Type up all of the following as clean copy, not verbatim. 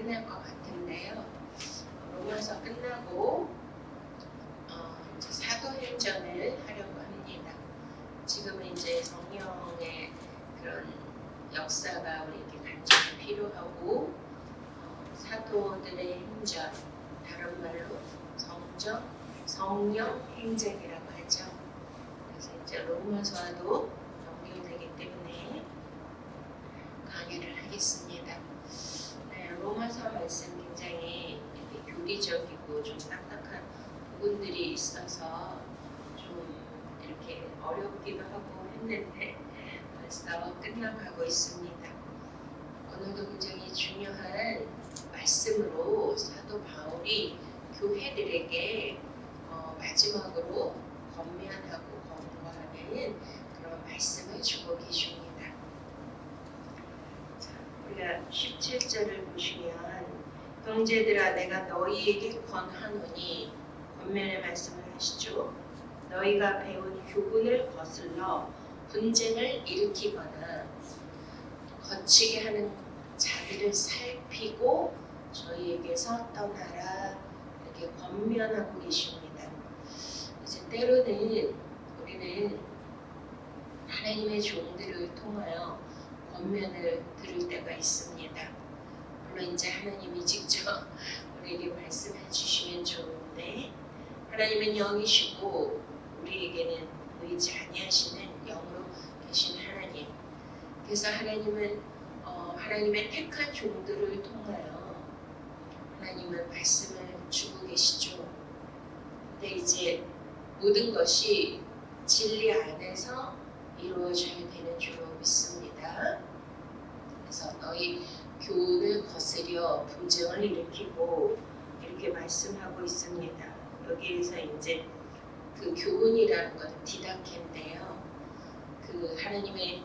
끝날 것 같은데요. 로마서 끝나고 이제 사도행전을 하려고 합니다. 지금은 이제 성령의 그런 역사가 우리에게 간절히 필요하고 사도들의 행전, 다른 말로 성령 행전이라고 하죠. 그래서 이제 로마서와도 연결되기 때문에 강의를 하겠습니다. 네, 로마서 말씀 굉장히 이렇게 교리적이고 좀 딱딱한 부분들이 있어서 좀 이렇게 어렵기도 하고 했는데 벌써 끝나가고 있습니다. 오늘도 굉장히 중요한 말씀으로 사도 바울이 교회들에게 마지막으로 권면하고 권고하는 그런 말씀을 주고 계십니다. 자, 우리가 17절을 보시면 형제들아 내가 너희에게 권하노니 권면의 말씀을 하시죠. 너희가 배운 교훈을 거슬러 분쟁을 일으키거나 거치게 하는 자들을 살피고 저희에게서 떠나라 이렇게 권면하고 계십니다. 이제 때로는 우리는 하나님의 종들을 통하여 권면을 들을 때가 있습니다. 물론 이제 하나님이 직접 우리에게 말씀해 주시면 좋은데 하나님은 영이시고 우리에게는 보이지 아니하시는 영으로 계신 하나님. 그래서 하나님은 하나님의 택한 종들을 통하여 하나님은 말씀을 주고 계시죠. 근데 이제 모든 것이 진리 안에서 이루어져야 되는 줄로 믿습니다. 그래서 너희 교훈을 거스려 분쟁을 일으키고 이렇게 말씀하고 있습니다. 여기에서 이제 그 교훈이라는 건 디다케인데요. 그 하나님의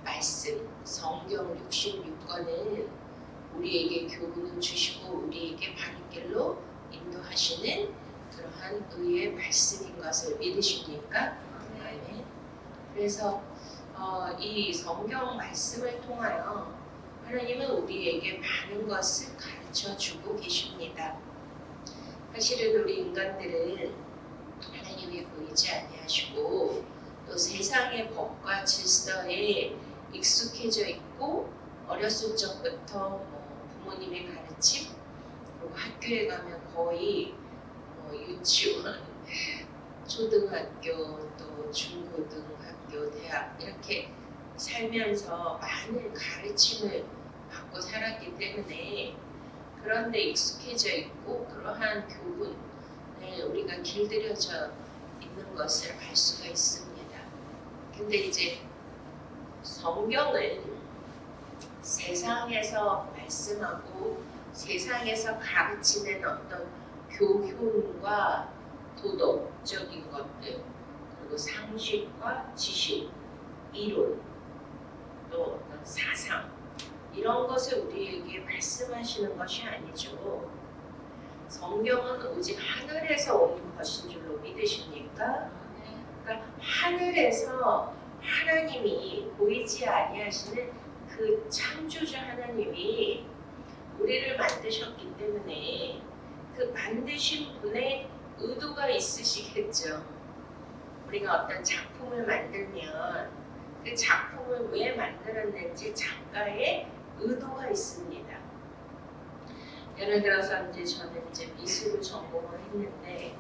말씀, 성경 66권은 우리에게 교훈을 주시고 우리에게 바른 길로 인도하시는 그러한 의의 말씀인 것을 믿으십니까? 네. 그래서 이 성경 말씀을 통하여 하나님은 우리에게 많은 것을 가르쳐 주고 계십니다. 사실은 우리 인간들은 하나님이 보이지 아니하시고 또 세상의 법과 질서에 익숙해져 있고 어렸을 적부터 부모님의 가르침 그리고 학교에 가면 거의 유치원, 초등학교 또 중고등학교, 대학 이렇게 살면서 많은 가르침을 받고 살았기 때문에 그런데 익숙해져 있고 그러한 교훈에 우리가 길들여져 있는 것을 알 수가 있습니다. 근데 이제 성경은 세상에서 말씀하고 세상에서 가르치는 어떤 교훈과 도덕적인 것들 그리고 상식과 지식, 이론 또 어떤 사상 이런 것을 우리에게 말씀하시는 것이 아니죠. 성경은 오직 하늘에서 오는 것인 줄로 믿으십니까? 그러니까 하늘에서 하나님이 보이지 아니하시는 그 창조주 하나님이 우리를 만드셨기 때문에 그 만드신 분의 의도가 있으시겠죠. 우리가 어떤 작품을 만들면 그 작품을 왜 만들었는지 작가의 의도가 있습니다. 예를 들어서 이제 저는 이제 미술을 전공을 했는데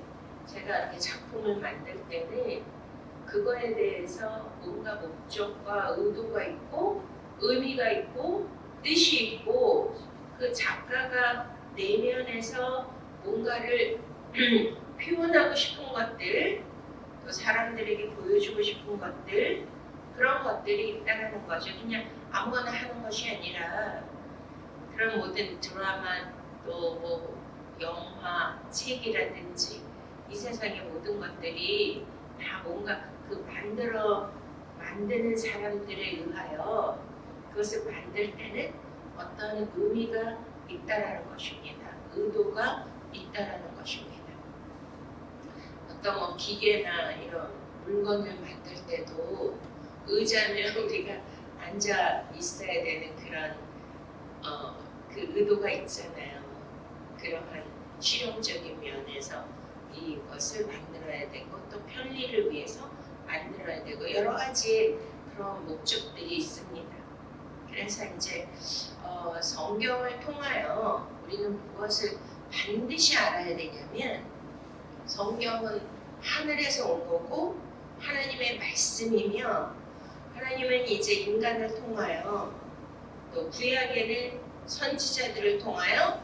제가 이렇게 작품을 만들 때는 그거에 대해서 뭔가 목적과 의도가 있고 의미가 있고 뜻이 있고 그 작가가 내면에서 뭔가를 표현하고 싶은 것들 또 사람들에게 보여주고 싶은 것들 그런 것들이 있다는 거죠. 그냥 아무거나 하는 것이 아니라 그런 모든 드라마 또 뭐 영화, 책이라든지 이 세상의 모든 것들이 다 뭔가 그 만드는 사람들에 의하여 그것을 만들 때는 어떤 의미가 있다라는 것입니다. 의도가 있다라는 것입니다. 어떤 기계나 이런 물건을 만들 때도 의자는 우리가 앉아 있어야 되는 그런 그 의도가 있잖아요. 그러한 실용적인 면에서 이것을 만들어야 되고 또 편리를 위해서 만들어야 되고 여러 가지 그런 목적들이 있습니다. 그래서 이제 성경을 통하여 우리는 무엇을 반드시 알아야 되냐면 성경은 하늘에서 온 거고 하나님의 말씀이며 하나님은 이제 인간을 통하여 또 구약에는 선지자들을 통하여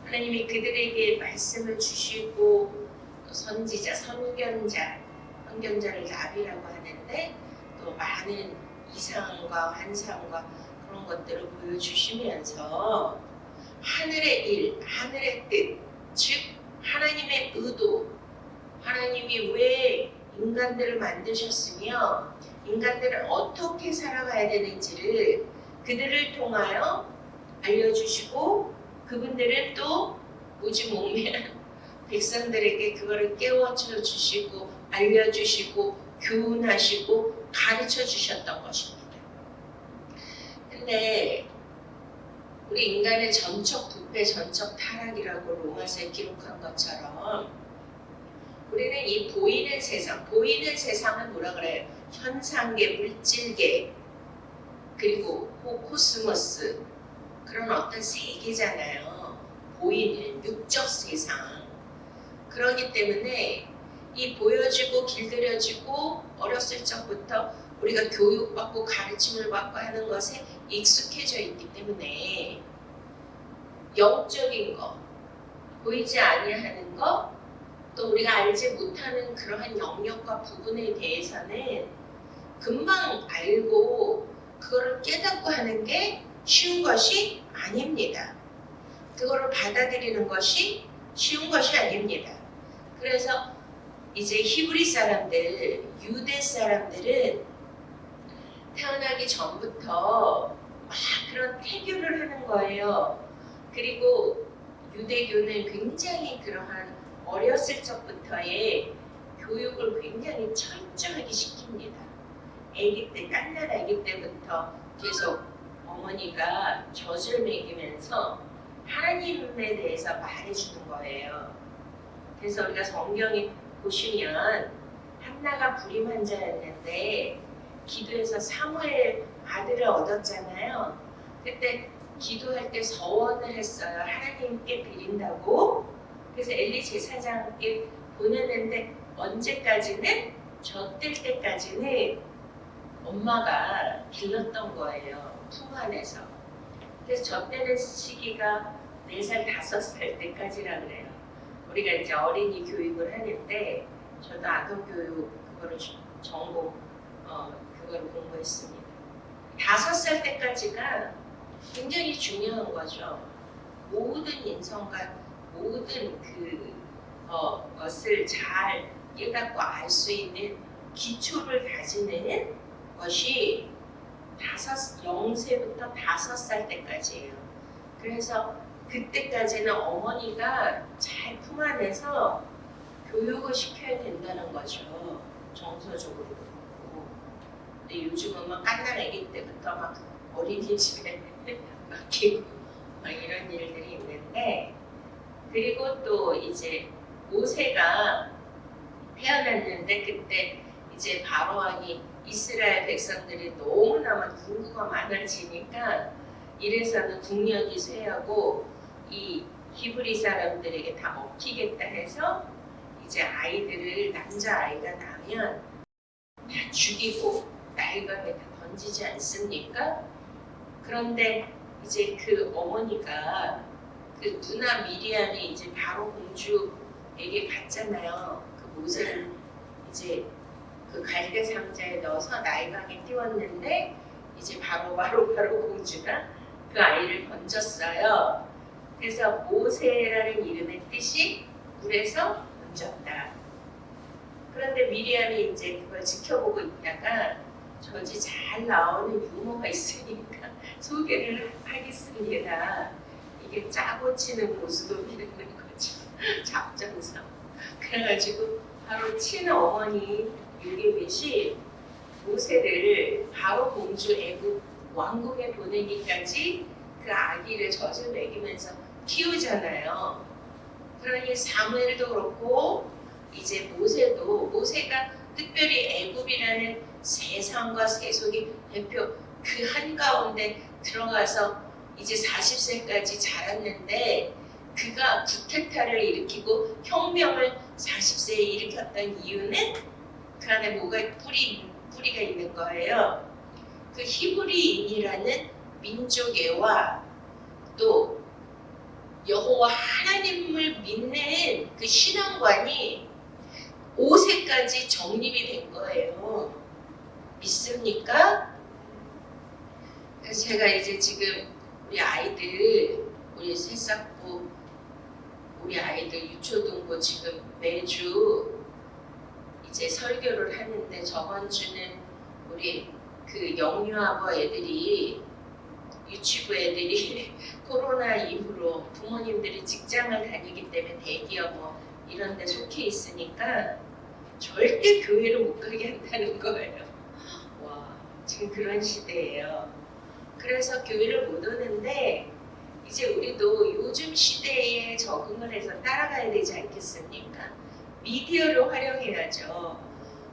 하나님이 그들에게 말씀을 주시고 또 선지자, 선견자를 나비라고 하는데 또 많은 이상과 환상과 그런 것들을 보여주시면서 하늘의 일, 하늘의 뜻, 즉 하나님의 의도, 하나님이 왜 인간들을 만드셨으며 인간들은 어떻게 살아가야 되는지를 그들을 통하여 알려주시고 그분들은 또 오직 목매한 백성들에게 그거를 깨워쳐 주시고 알려주시고 교훈하시고 가르쳐 주셨던 것입니다. 근데 우리 인간의 전적 부패, 전적 타락이라고 로마서에 기록한 것처럼 우리는 이 보이는 세상은 뭐라 그래요? 현상계, 물질계, 그리고 코스모스 그런 어떤 세계잖아요. 보이는 육적 세상. 그러기 때문에 이 보여지고 길들여지고 어렸을 적부터 우리가 교육받고 가르침을 받고 하는 것에 익숙해져 있기 때문에 영적인 거, 보이지 아니하는 거, 또 우리가 알지 못하는 그러한 영역과 부분에 대해서는 금방 알고 그거를 깨닫고 하는 게 쉬운 것이 아닙니다. 그거를 받아들이는 것이 쉬운 것이 아닙니다. 그래서 이제 히브리 사람들, 유대 사람들은 태어나기 전부터 막 그런 태교를 하는 거예요. 그리고 유대교는 굉장히 그러한 어렸을 적부터의 교육을 굉장히 철저하게 시킵니다. 아기 때, 갓난 아기 때부터 계속 어머니가 젖을 먹이면서 하나님에 대해서 말해주는 거예요. 그래서 우리가 성경에 보시면 한나가 불임 환자였는데 기도해서 사무엘 아들을 얻었잖아요. 그때 기도할 때 서원을 했어요. 하나님께 빌린다고. 그래서 엘리 제사장께 보냈는데 언제까지는 젖될 때까지는 엄마가 길렀던 거예요. 품 안에서. 그래서 젖되는 시기가 4살, 5살 때까지라 그래요. 우리가 이제 어린이 교육을 하는데 저도 아동 교육 그거를 전공 그걸 공부했습니다. 5살 때까지가 굉장히 중요한 거죠. 모든 인성과 모든 것을 잘 깨닫고 알 수 있는 기초를 가지는 것이 0세부터 5살 때까지예요. 그래서 그때까지는 어머니가 잘 품 안에서 교육을 시켜야 된다는 거죠. 정서적으로 그렇고. 근데 요즘은 막 갓난 아기 때부터 막 어린이집에 맡기고 막 이런 일들이 있는데, 그리고 또 이제 모세가 태어났는데 그때 이제 바로왕이 이스라엘 백성들이 너무나 인구가 많아지니까 이래서는 국력이 쇠하고 이 히브리 사람들에게 다 먹히겠다 해서 이제 아이들을 남자아이가 나면 다 죽이고 나일강에 다 던지지 않습니까? 그런데 이제 그 어머니가 그 누나 미리암이 이제 바로 공주에게 갔잖아요. 그 모세를 이제 그 갈대 상자에 넣어서 나일강에 띄웠는데 이제 바로 공주가 그 아이를 던졌어요. 그래서 모세라는 이름의 뜻이 물에서 던졌다. 그런데 미리암이 이제 그걸 지켜보고 있다가 젖이 잘 나오는 유모가 있으니까 소개를 하겠습니다. 이게 짜고 치는 고스톱이라는 거죠. 잡전성. 그래가지고 바로 친어머니 요게벳이 모세를 바로 공주 애국 왕국에 보내기까지 그 아기를 젖을 먹이면서 키우잖아요. 그러니 사무엘도 그렇고 이제 모세가 특별히 애굽이라는 세상과 세속의 대표 그 한가운데 들어가서 이제 40세까지 자랐는데 그가 쿠데타를 일으키고 혁명을 40세에 일으켰던 이유는 그 안에 뭐가 뿌리가 있는 거예요. 그 히브리인이라는 민족애와 또 여호와 하나님을 믿는 그 신앙관이 5세까지 정립이 된 거예요. 믿습니까? 그래서 제가 이제 지금 우리 새싹부 우리 아이들 유초등부 지금 매주 이제 설교를 하는데 저번 주는 우리 그 영유아버 애들이 유치부 애들이 코로나 이후로 부모님들이 직장을 다니기 때문에 대기업 뭐 이런 데 속해 있으니까 절대 교회를 못 가게 한다는 거예요. 와, 지금 그런 시대예요. 그래서 교회를 못 오는데 이제 우리도 요즘 시대에 적응을 해서 따라가야 되지 않겠습니까? 미디어를 활용해야죠.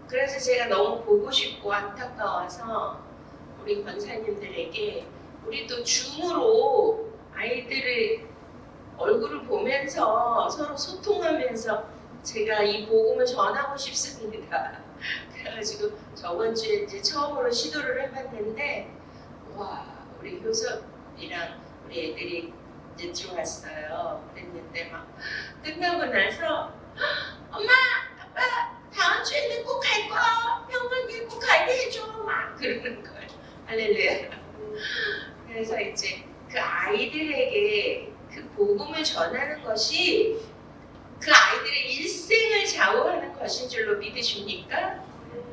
그래서 제가 너무 보고 싶고 안타까워서 우리 권사님들에게 우리도 줌으로 아이들의 얼굴을 보면서 서로 소통하면서 제가 이 복음을 전하고 싶습니다. 그래가지고 저번 주에 이제 처음으로 시도를 해봤는데 와, 우리 효섭이랑 우리 애들이 이제 들어왔어요. 그랬는데 막 끝나고 나서 엄마, 아빠 다음 주에는 꼭 갈 거야. 병원에 꼭 가게 해줘. 막 그러는 거예요. 할렐루야. 그래서 이제 그 아이들에게 그 복음을 전하는 것이 그 아이들의 일생을 좌우하는 것인 줄로 믿으십니까?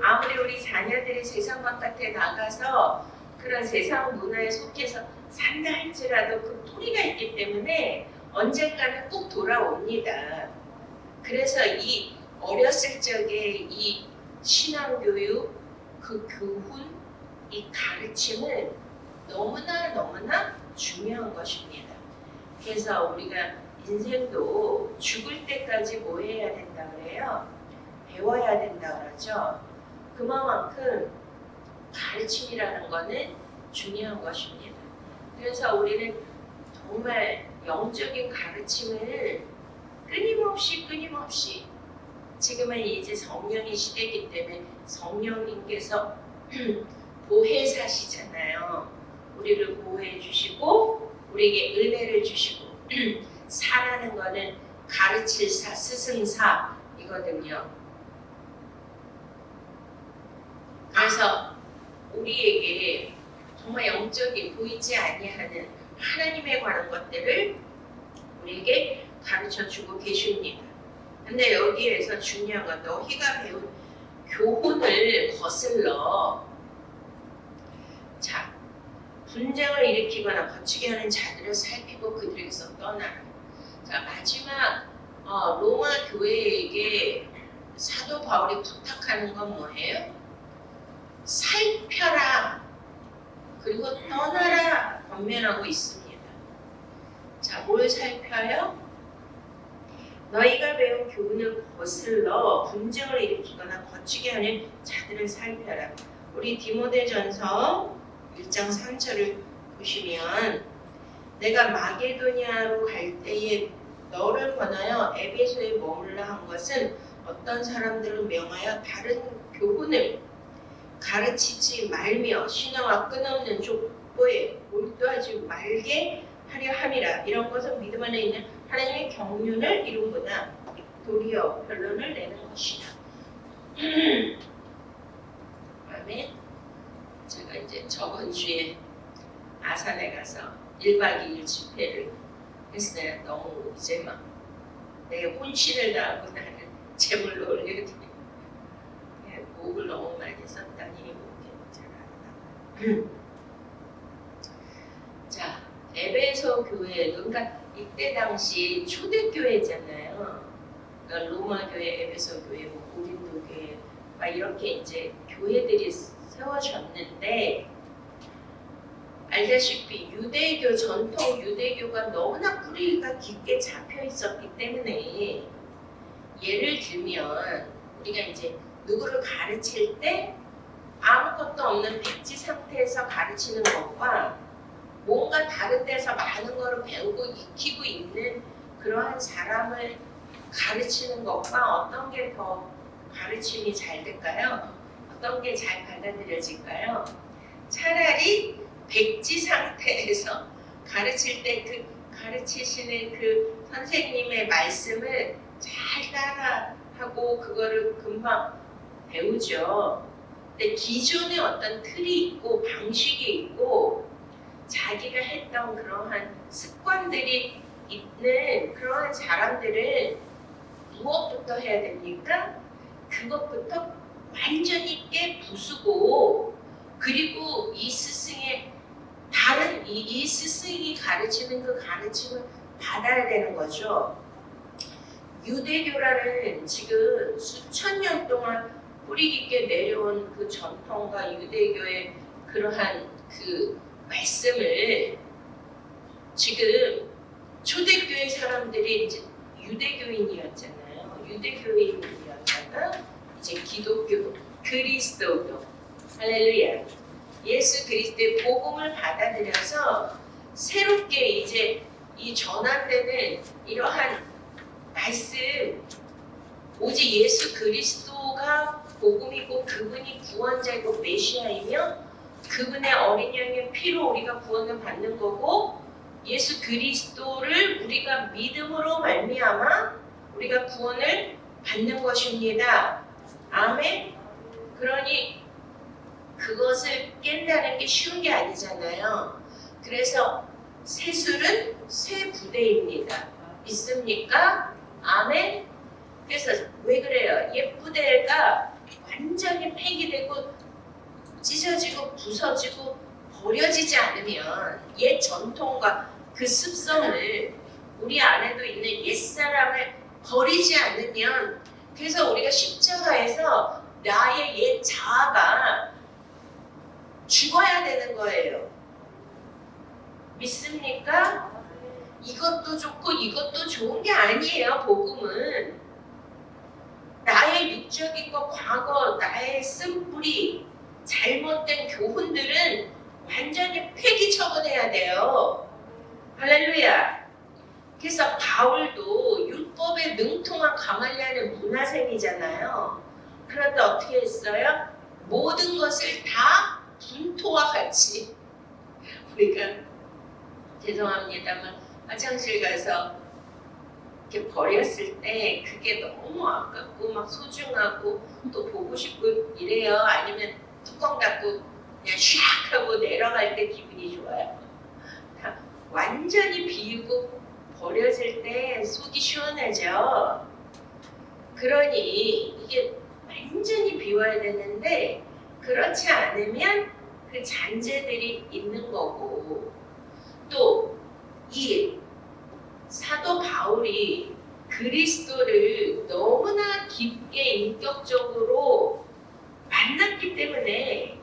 아무리 우리 자녀들이 세상 바깥에 나가서 그런 세상 문화에 속해서 산다 할지라도 그 뿌리가 있기 때문에 언젠가는 꼭 돌아옵니다. 그래서 이 어렸을 적에 이 신앙교육, 그 교훈, 이 가르침은 너무나 중요한 것입니다. 그래서 우리가 인생도 죽을 때까지 뭐 해야 된다 그래요? 배워야 된다 그러죠. 그만큼 가르침이라는 거는 중요한 것입니다. 그래서 우리는 정말 영적인 가르침을 끊임없이 지금은 이제 성령의 시대이기 때문에 성령님께서 보혜사시잖아요. 우리를 보호해 주시고 우리에게 은혜를 주시고 사라는 거는 가르칠사, 스승사이거든요. 그래서 우리에게 정말 영적인 보이지 아니하는 하나님에 관한 것들을 우리에게 가르쳐주고 계십니다. 근데 여기에서 중요한 건 너희가 배운 교훈을 거슬러 자 분쟁을 일으키거나 거치게 하는 자들을 살피고 그들에게서 떠나라. 자 마지막 로마 교회에게 사도 바울이 부탁하는 건 뭐예요? 살펴라 그리고 떠나라 권면하고 있습니다. 자, 뭘 살펴요? 너희가 배운 교훈을 거슬러 분쟁을 일으키거나 거치게 하는 자들을 살펴라. 우리 디모데전서 1장 3절을 보시면 내가 마게도니아로 갈 때에 너를 권하여 에베소에 머물라 한 것은 어떤 사람들을 명하여 다른 교훈을 가르치지 말며 신앙과 끊어없는 족보에 몰두하지 말게 하려 함이라. 이런 것은 믿음 안에 있는 하나님의 경륜을 이루거나 도리어 결론을 내는 것이다. 아멘. 제가 이제 저번 주에 아산에 가서 1박 2일 집회를 했어요. 너무 이제 막 내 혼신을 다하고 나는 제물로 올려드리고 목을 너무 많이 썼다니 목이 잘 안 나와요. 자, 에베소 교회, 그러니까 이때 당시 초대교회잖아요. 그러니까 로마 교회, 에베소 교회, 뭐 고린도 교회, 막 이렇게 이제 교회들이 세워졌는데 알다시피 유대교 전통 유대교가 너무나 뿌리가 깊게 잡혀 있었기 때문에 예를 들면 우리가 이제 누구를 가르칠 때 아무것도 없는 백지 상태에서 가르치는 것과 뭔가 다른 데서 많은 거를 배우고 익히고 있는 그러한 사람을 가르치는 것과 어떤 게 더 가르침이 잘 될까요? 어떤 게 잘 받아들여질까요? 차라리 백지 상태에서 가르칠 때 그 가르치시는 그 선생님의 말씀을 잘 따라하고 그거를 금방 배우죠. 근데 기존에 어떤 틀이 있고 방식이 있고 자기가 했던 그러한 습관들이 있는 그러한 사람들은 무엇부터 해야 됩니까? 그것부터 완전히 깨부수고 그리고 이 스승의 다른 이 스승이 가르치는 그 가르침을 받아야 되는 거죠. 유대교라는 지금 수천 년 동안 뿌리 깊게 내려온 그 전통과 유대교의 그러한 그 말씀을 지금 초대교회 사람들이 이제 유대교인이었잖아요. 유대교인이었다가 이제 기독교, 그리스도교, 할렐루야. 예수 그리스도의 복음을 받아들여서 새롭게 이제 이 전환되는 이러한 말씀, 오직 예수 그리스도가 복음이고 그분이 구원자이고 메시아이며 그분의 어린 양의 피로 우리가 구원을 받는 거고 예수 그리스도를 우리가 믿음으로 말미암아 우리가 구원을 받는 것입니다. 아멘. 그러니 그것을 깬다는 게 쉬운 게 아니잖아요. 그래서 세술은 새 부대입니다. 믿습니까? 아멘. 그래서 왜 그래요? 옛 부대가 완전히 폐기되고 찢어지고 부서지고 버려지지 않으면 옛 전통과 그 습성을 우리 안에도 있는 옛사람을 버리지 않으면 그래서 우리가 십자가에서 나의 옛 자아가 죽어야 되는 거예요. 믿습니까? 이것도 좋고 이것도 좋은 게 아니에요. 복음은 나의 육적인 것, 과거, 나의 쓴뿌리, 잘못된 교훈들은 완전히 폐기 처분해야 돼요. 할렐루야. 그래서 바울도 율법에 능통한 가말리엘의 문화생이잖아요. 그런데 어떻게 했어요? 모든 것을 다 분토와 같이 우리가 죄송합니다만 화장실 가서 이렇게 버렸을 때 그게 너무 아깝고 막 소중하고 또 보고 싶고 이래요. 아니면 뚜껑 닫고 그냥 샥 하고 내려갈 때 기분이 좋아요. 다 완전히 비우고 버려질 때 속이 시원하죠. 그러니 이게 완전히 비워야 되는데 그렇지 않으면 그 잔재들이 있는 거고 또 이 사도 바울이 그리스도를 너무나 깊게 인격적으로 만났기 때문에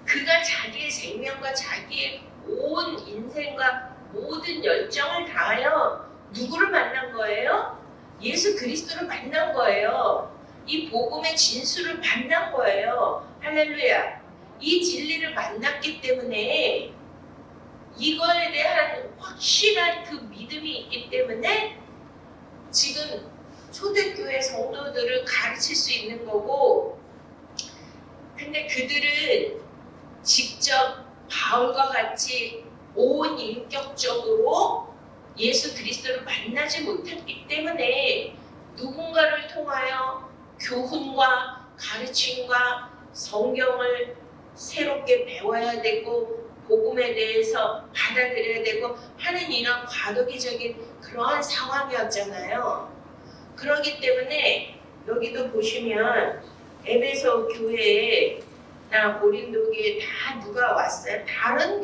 그가 자기의 생명과 자기의 온 인생과 모든 열정을 다하여 누구를 만난 거예요? 예수 그리스도를 만난 거예요. 이 복음의 진수를 만난 거예요. 할렐루야. 이 진리를 만났기 때문에 이거에 대한 확실한 그 믿음이 있기 때문에 지금 초대교회 성도들을 가르칠 수 있는 거고 근데 그들은 직접 바울과 같이 온 인격적으로 예수 그리스도를 만나지 못했기 때문에 누군가를 통하여 교훈과 가르침과 성경을 새롭게 배워야 되고 복음에 대해서 받아들여야 되고 하는 이런 과도기적인 그러한 상황이었잖아요. 그렇기 때문에 여기도 보시면 에베소 교회에 고린도 교회에 다 누가 왔어요? 다른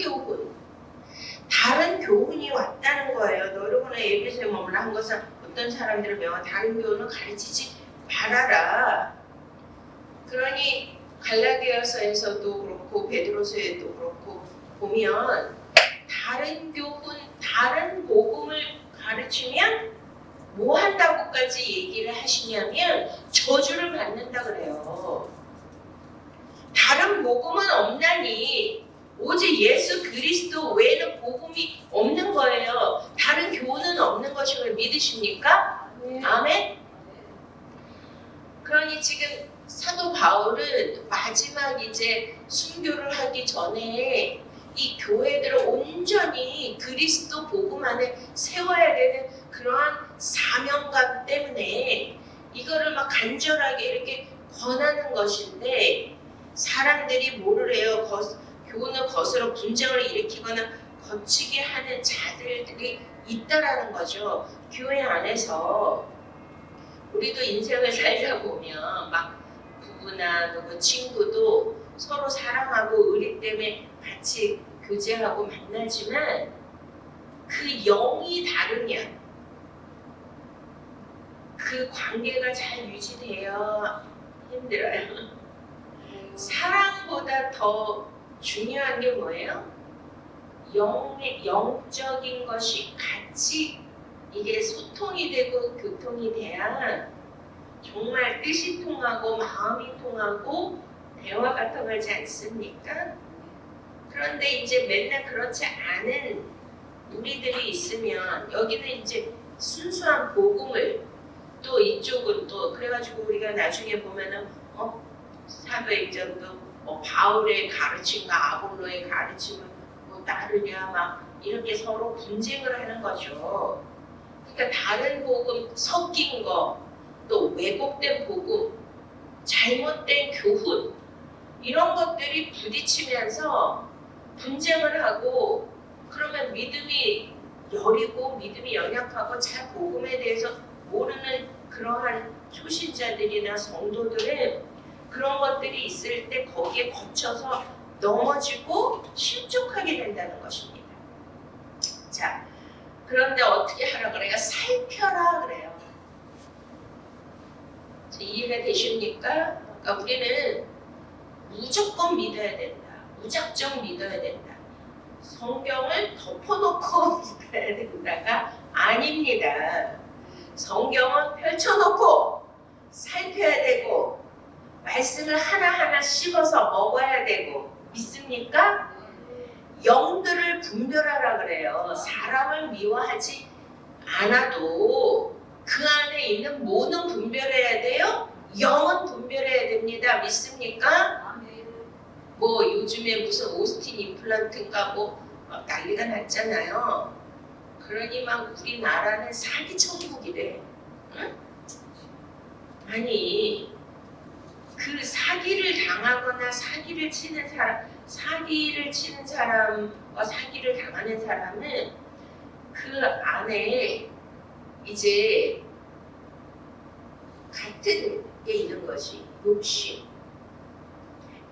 교훈이 왔다는 거예요. 너희는 에베소에 머물러 한 것은 어떤 사람들을 명한 다른 교훈을 가르치지 말아라. 그러니 갈라디아서에서도 그렇고 베드로서에도 그렇고 보면 다른 교훈, 다른 복음을 가르치면 뭐 한다고까지 얘기를 하시냐면 저주를 받는다 그래요. 다른 복음은 없나니 오직 예수 그리스도 외에는 복음이 없는 거예요. 다른 교훈은 없는 것임을 믿으십니까? 아멘? 그러니 지금 사도 바울은 마지막 이제 순교를 하기 전에 이 교회들을 온전히 그리스도 복음 안에 세워야 되는 그러한 사명감 때문에 이거를 막 간절하게 이렇게 권하는 것인데 사람들이 뭐를 해요? 교훈을 거스러 분쟁을 일으키거나 거치게 하는 자들이 있다라는 거죠. 교회 안에서 우리도 인생을 살다 보면 막 부부나 누구 친구도 서로 사랑하고 의리 때문에 같이 교제하고 만나지만 그 영이 다르면 그 관계가 잘 유지되어 힘들어요. 사랑보다 더 중요한 게 뭐예요? 영적인 것이 같이 이게 소통이 되고 교통이 돼야 정말 뜻이 통하고 마음이 통하고 대화가 통하지 않습니까? 그런데 이제 맨날 그렇지 않은 우리들이 있으면 여기는 이제 순수한 복음을 또 이쪽은 또 그래가지고 우리가 나중에 보면은 사도행전도 바울의 가르침과 아볼로의 가르침을 뭐 따르냐 막 이렇게 서로 분쟁을 하는 거죠. 그러니까 다른 복음 섞인 거, 또 왜곡된 복음, 잘못된 교훈 이런 것들이 부딪히면서 분쟁을 하고 그러면 믿음이 여리고 믿음이 연약하고 잘 복음에 대해서 모르는 그러한 초신자들이나 성도들은 그런 것들이 있을 때 거기에 거쳐서 넘어지고 실족하게 된다는 것입니다. 자, 그런데 어떻게 하라 그래요? 살펴라 그래요. 이해가 되십니까? 그러니까 우리는 무조건 믿어야 된다. 무작정 믿어야 된다. 성경을 덮어놓고 믿어야 된다가 아닙니다. 성경은 펼쳐놓고 살펴야 되고 말씀을 하나하나 씹어서 먹어야 되고 믿습니까? 영들을 분별하라 그래요. 사람을 미워하지 않아도 그 안에 있는 뭐는 분별해야 돼요? 영은 분별해야 됩니다. 믿습니까? 뭐 요즘에 무슨 오스틴 임플란트인가 뭐 난리가 났잖아요. 그러니 막 우리나라는 사기 천국이래. 응? 아니 그 사기를 당하거나 사기를 치는 사람과 사기를 당하는 사람은 그 안에 이제 같은 게 있는 것이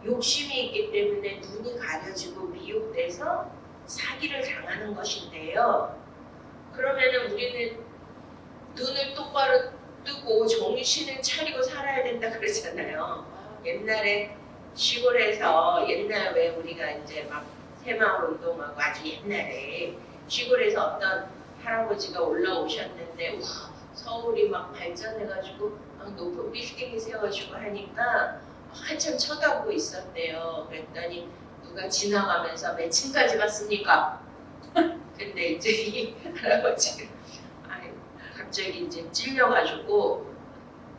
욕심이 있기 때문에 눈이 가려지고 미혹돼서 사기를 당하는 것인데요. 그러면은 우리는 눈을 똑바로 뜨고 정신을 차리고 살아야 된다 그러잖아요. 옛날에 시골에서 옛날 왜 우리가 이제 막 새마을 운동하고 아주 옛날에 시골에서 어떤 할아버지가 올라오셨는데 와 서울이 막 발전해가지고 막 높은 빌딩이 세워지고 하니까 한참 쳐다보고 있었대요. 그랬더니 누가 지나가면서 몇 층까지 갔습니까? 근데 이제 이 할아버지가 갑자기 이제 찔려가지고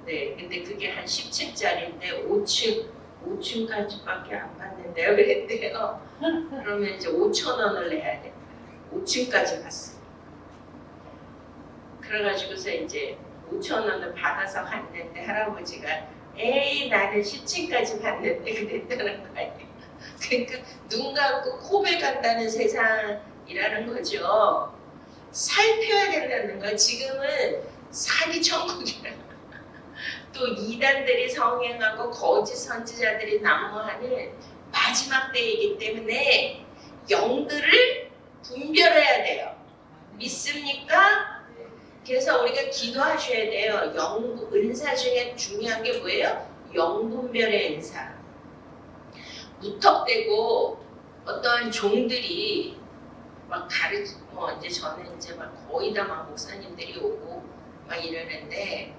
네 근데 그게 한 10층짜리인데 5층까지밖에 안 받는데요 그랬대요. 그러면 이제 5,000원을 내야 돼. 5층까지 갔어요. 그래가지고서 이제 5,000원을 받아서 갔는데 할아버지가 에이 나는 10층까지 봤는데 그랬다는 거 아니에요. 그러니까 눈 감고 고백한다는 세상이라는 거죠. 살펴야 된다는 거예요. 지금은 사기 천국이라 또 이단들이 성행하고 거짓 선지자들이 난무하는 마지막 때이기 때문에 영들을 분별해야 돼요. 믿습니까? 그래서 우리가 기도하셔야 돼요. 은사 중에 중요한 게 뭐예요? 영분별의 은사. 무턱대고 어떠한 종들이 막 뭐 이제 저는 이제 막 거의 다 막 목사님들이 오고 막 이러는데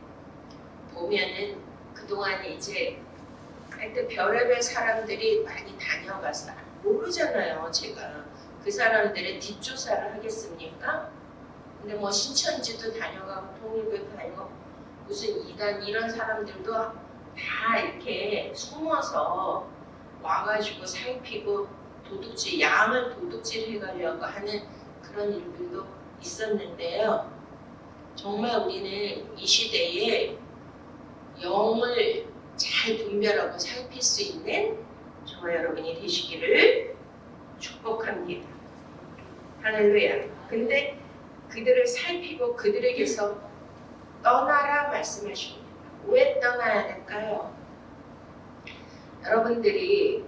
보면은 그동안 이제 하여튼 별의별 사람들이 많이 다녀갔어. 모르잖아요, 제가. 그 사람들의 뒷조사를 하겠습니까? 근데 뭐 신천지도 다녀가고 통일교도 다녀가고 무슨 이단 이런 사람들도 다 이렇게 숨어서 와가지고 살피고 도둑질, 양을 도둑질 해가려고 하는 그런 일들도 있었는데요. 정말 우리는 이 시대에 영을 잘 분별하고 살필 수 있는 저와 여러분이 되시기를 축복합니다. 할렐루야. 근데 그들을 살피고 그들에게서 떠나라 말씀하십니다. 왜 떠나야 될까요? 여러분들이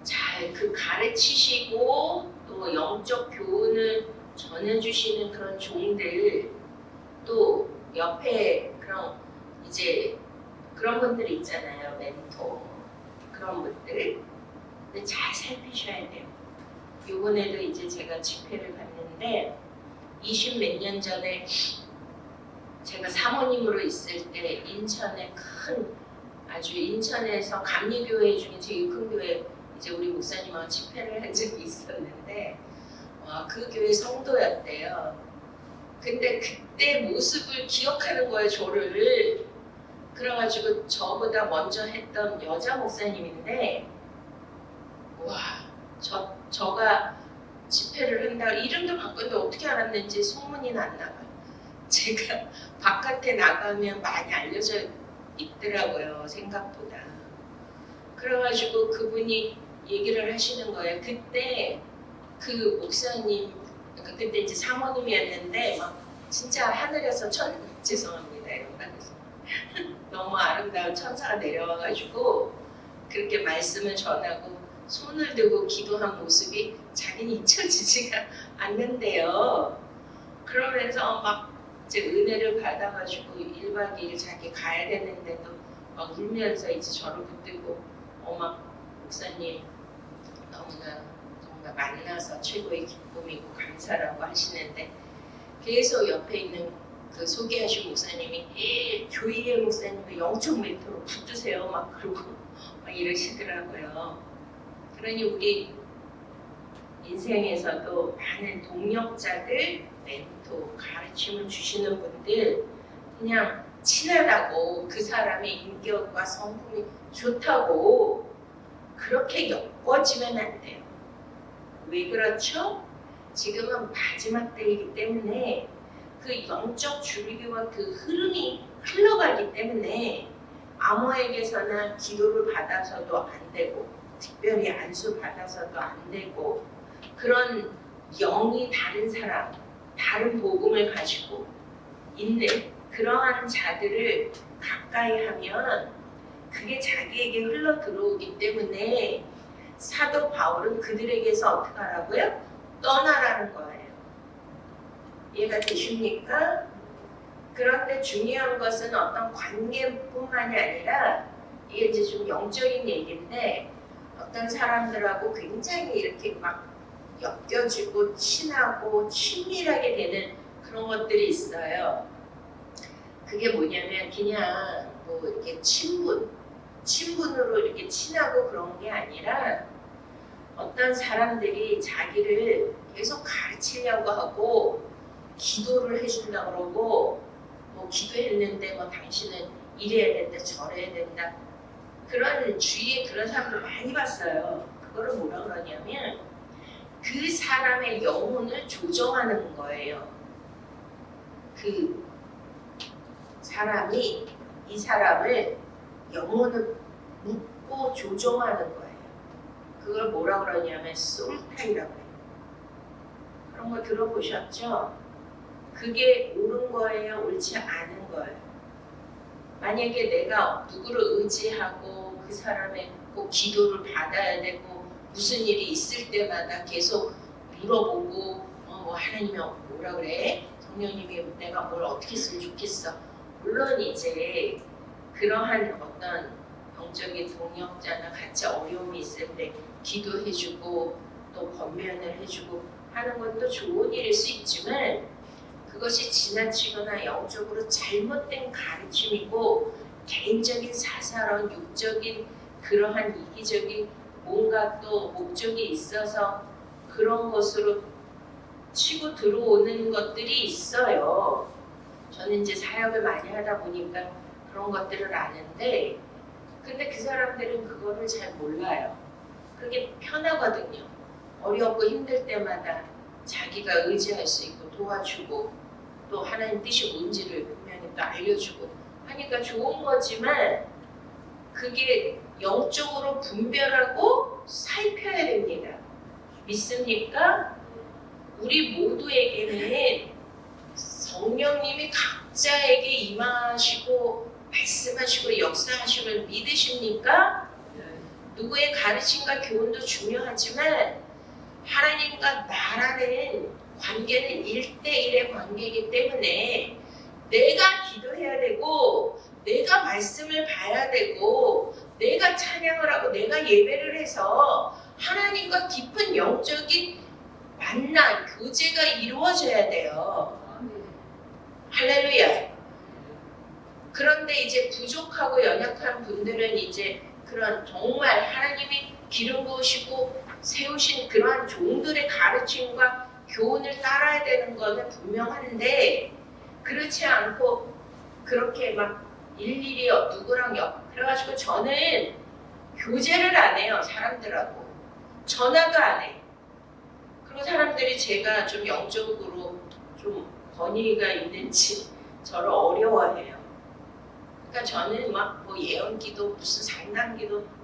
잘 그 가르치시고 또 영적 교훈을 전해주시는 그런 종들, 또 옆에 그런 이제 그런 분들이 있잖아요. 멘토 그런 분들. 근데 잘 살피셔야 돼요. 요번에도 이제 제가 집회를 갔는데 20몇 년 전에 제가 사모님으로 있을 때 인천에 아주 인천에서 감리교회 중에 제일 큰 교회 이제 우리 목사님하고 집회를 한 적이 있었는데 그 교회 성도였대요. 근데 그때 모습을 기억하는 거예요, 저를. 그래가지고 저보다 먼저 했던 여자 목사님인데 저가 집회를 한다고 이름도 바꿨는데 어떻게 알았는지 소문이 났나 봐요. 제가 바깥에 나가면 많이 알려져 있더라고요, 생각보다. 그래가지고 그분이 얘기를 하시는 거예요. 그때 그 목사님, 그러니까 그때 이제 사모님이었는데 막 진짜 하늘에서 죄송합니다, 이런 말해서 너무 아름다운 천사가 내려와가지고 그렇게 말씀을 전하고 손을 들고 기도한 모습이 자기는 잊혀지지가 않는데요. 그러면서 막 이제 은혜를 받아가지고 1박 2일 자기 가야 되는데도 막 울면서 이제 저를 붙들고 막 목사님 너무나 정말 만나서 최고의 기쁨이고 감사라고 하시는데 계속 옆에 있는 그 소개하신 목사님이 교회의 목사님을 영적 멘토로 붙드세요 막 그러고 막 이러시더라고요. 그러니 우리 인생에서도 많은 동력자들, 멘토, 가르침을 주시는 분들 그냥 친하다고 그 사람의 인격과 성품이 좋다고 그렇게 엮어지면 안 돼요. 왜 그렇죠? 지금은 마지막 때이기 때문에 그 영적 줄기와 그 흐름이 흘러가기 때문에 아무에게서나 기도를 받아서도 안 되고 특별히 안수 받아서도 안 되고 그런 영이 다른 사람, 다른 복음을 가지고 있는 그러한 자들을 가까이 하면 그게 자기에게 흘러 들어오기 때문에 사도 바울은 그들에게서 어떻게 하라고요? 떠나라는 거예요. 이해가 되십니까? 그런데 중요한 것은 어떤 관계뿐만이 아니라 이게 이제 좀 영적인 얘기인데 어떤 사람들하고 굉장히 이렇게 막 엮여지고 친하고 친밀하게 되는 그런 것들이 있어요. 그게 뭐냐면 그냥 뭐 이렇게 친분으로 이렇게 친하고 그런 게 아니라 어떤 사람들이 자기를 계속 가르치려고 하고 기도를 해준다고 그러고 뭐 기도했는데 뭐 당신은 이래야 된다 저래야 된다 그런 주위에 그런 사람들 많이 봤어요. 그거를 뭐라 그러냐면 그 사람의 영혼을 조정하는 거예요. 그 사람이 이 사람을 영혼을 묶고 조정하는 거예요. 그걸 뭐라 그러냐면 솔타이라고 해요. 그런 거 들어보셨죠? 그게 옳은 거예요? 옳지 않은 거예요? 만약에 내가 누구를 의지하고 그 사람의 꼭 기도를 받아야 되고 무슨 일이 있을 때마다 계속 물어보고 뭐 하나님이 뭐라 그래? 성령님이 내가 뭘 어떻게 했으면 좋겠어? 물론 이제 그러한 어떤 영적인 동역자나 같이 어려움이 있을 때 기도해주고 또 권면을 해주고 하는 것도 좋은 일일 수 있지만 그것이 지나치거나 영적으로 잘못된 가르침이고 개인적인 사사로운 육적인 그러한 이기적인 뭔가 또 목적이 있어서 그런 것으로 치고 들어오는 것들이 있어요. 저는 이제 사역을 많이 하다 보니까 그런 것들을 아는데 근데 그 사람들은 그거를 잘 몰라요. 그게 편하거든요. 어렵고 힘들 때마다 자기가 의지할 수 있고 도와주고 또 하나님 뜻이 뭔지를 분명히 또 알려주고 하니까 좋은 거지만 그게 영적으로 분별하고 살펴야 됩니다. 믿습니까? 우리 모두에게는 성령님이 각자에게 임하시고 말씀하시고 역사하심을 믿으십니까? 누구의 가르침과 교훈도 중요하지만 하나님과 나라는 관계는 1대1의 관계이기 때문에 내가 기도해야 되고 내가 말씀을 봐야 되고 내가 찬양을 하고 내가 예배를 해서 하나님과 깊은 영적인 만남, 교제가 이루어져야 돼요. 할렐루야. 그런데 이제 부족하고 연약한 분들은 이제 그런 정말 하나님이 기름 부으시고 세우신 그러한 종들의 가르침과 교훈을 따라야 되는 거는 분명한데 그렇지 않고 그렇게 막 일일이 누구랑 그래가지고 저는 교제를 안 해요. 사람들하고 전화도 안 해. 그리고 사람들이 제가 좀 영적으로 좀 권위가 있는지 저를 어려워해요. 그러니까 저는 막 뭐 예언기도 무슨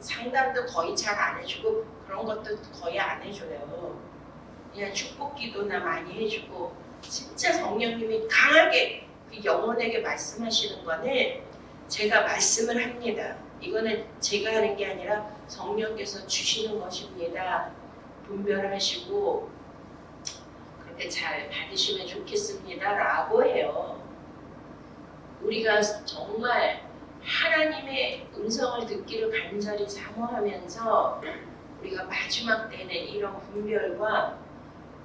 상담도 거의 잘 안 해주고 그런 것도 거의 안 해줘요. 그냥 축복기도나 많이 해주고 진짜 성령님이 강하게 그 영혼에게 말씀하시는 거는 제가 말씀을 합니다. 이거는 제가 하는 게 아니라 성령께서 주시는 것입니다. 분별하시고 그렇게 잘 받으시면 좋겠습니다 라고 해요. 우리가 정말 하나님의 음성을 듣기를 간절히 사모하면서 우리가 마지막 때는 이런 분별과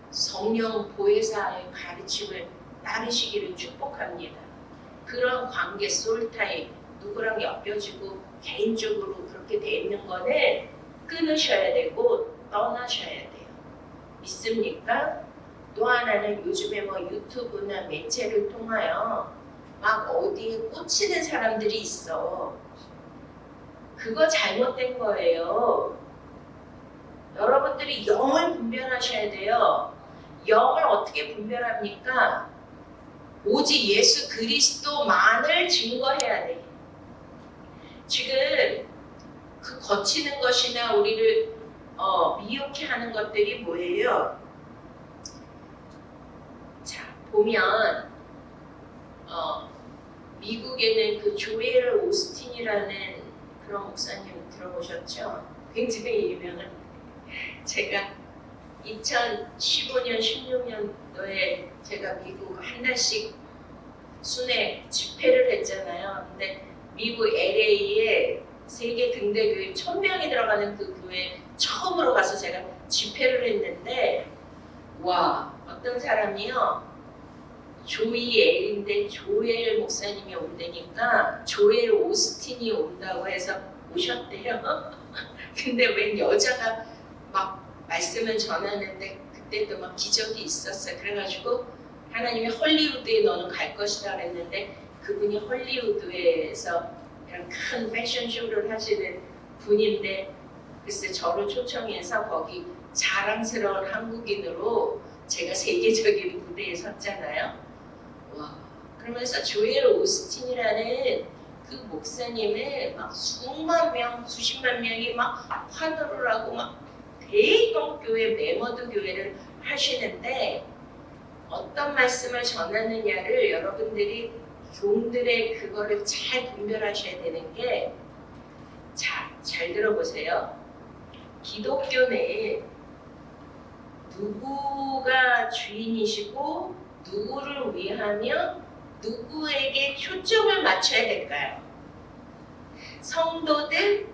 성령 보혜사의 가르침을 따르시기를 축복합니다. 그런 관계 솔타임 누구랑 엮여지고 개인적으로 그렇게 돼 있는 거는 끊으셔야 되고 떠나셔야 돼요. 믿습니까? 또 하나는 요즘에 뭐 유튜브나 매체를 통하여 막 어디에 꽂히는 사람들이 있어. 그거 잘못된 거예요. 여러분들이 영을 분별하셔야 돼요. 영을 어떻게 분별합니까? 오직 예수 그리스도만을 증거해야 돼. 지금 그 거치는 것이나 우리를 미혹해 하는 것들이 뭐예요? 자, 보면 미국에는 그 조엘 오스틴이라는 그런 목사님 들어보셨죠? 굉장히 유명한 제가 2015년, 16년도에 제가 미국 한 달씩 순회 집회를 했잖아요. 근데 미국 LA에 세계 등대교회 1000명이 들어가는 그 교회 처음으로 가서 제가 집회를 했는데 와 어떤 사람이요 조이 엘인데 조엘 목사님이 온다니까 조엘 오스틴이 온다고 해서 오셨대요. 근데 웬 여자가 막 말씀을 전하는데 그때도 막 기적이 있었어요. 그래가지고 하나님이 헐리우드에 너는 갈 것이다 그랬는데 그분이 헐리우드에서 그런 큰 패션쇼를 하시는 분인데 글쎄 저를 초청해서 거기 자랑스러운 한국인으로 제가 세계적인 무대에 섰잖아요. 와, 그러면서 조엘 오스틴이라는 그 목사님을 막 수만 명, 수십만 명이 막 환호를 하고 막 대형 교회, 메머드 교회를 하시는데 어떤 말씀을 전하느냐를 여러분들이 종들의 그거를 잘 분별하셔야 되는 게 자, 잘 들어보세요. 기독교는 누구가 주인이시고 누구를 위하며 누구에게 초점을 맞춰야 될까요? 성도들,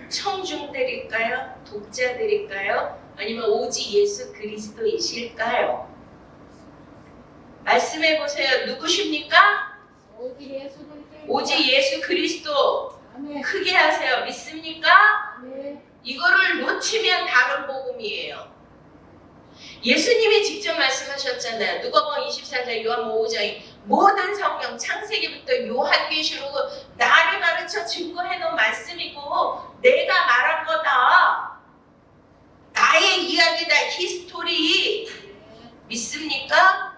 청중들일까요? 독자들일까요? 아니면 오직 예수 그리스도이실까요? 말씀해 보세요. 누구십니까? 오직 예수 그리스도. 오직 예수 그리스도. 아멘. 크게 하세요. 믿습니까? 아멘. 이거를 놓치면 다른 복음이에요. 예수님이 직접 말씀하셨잖아요. 누가복음 24장, 요한복음 5장, 모든 성경 창세기부터 요한계시록 나를 가르쳐 증거해 놓은 말씀이고 내가 말한 거다. 나의 이야기다. 히스토리. 믿습니까?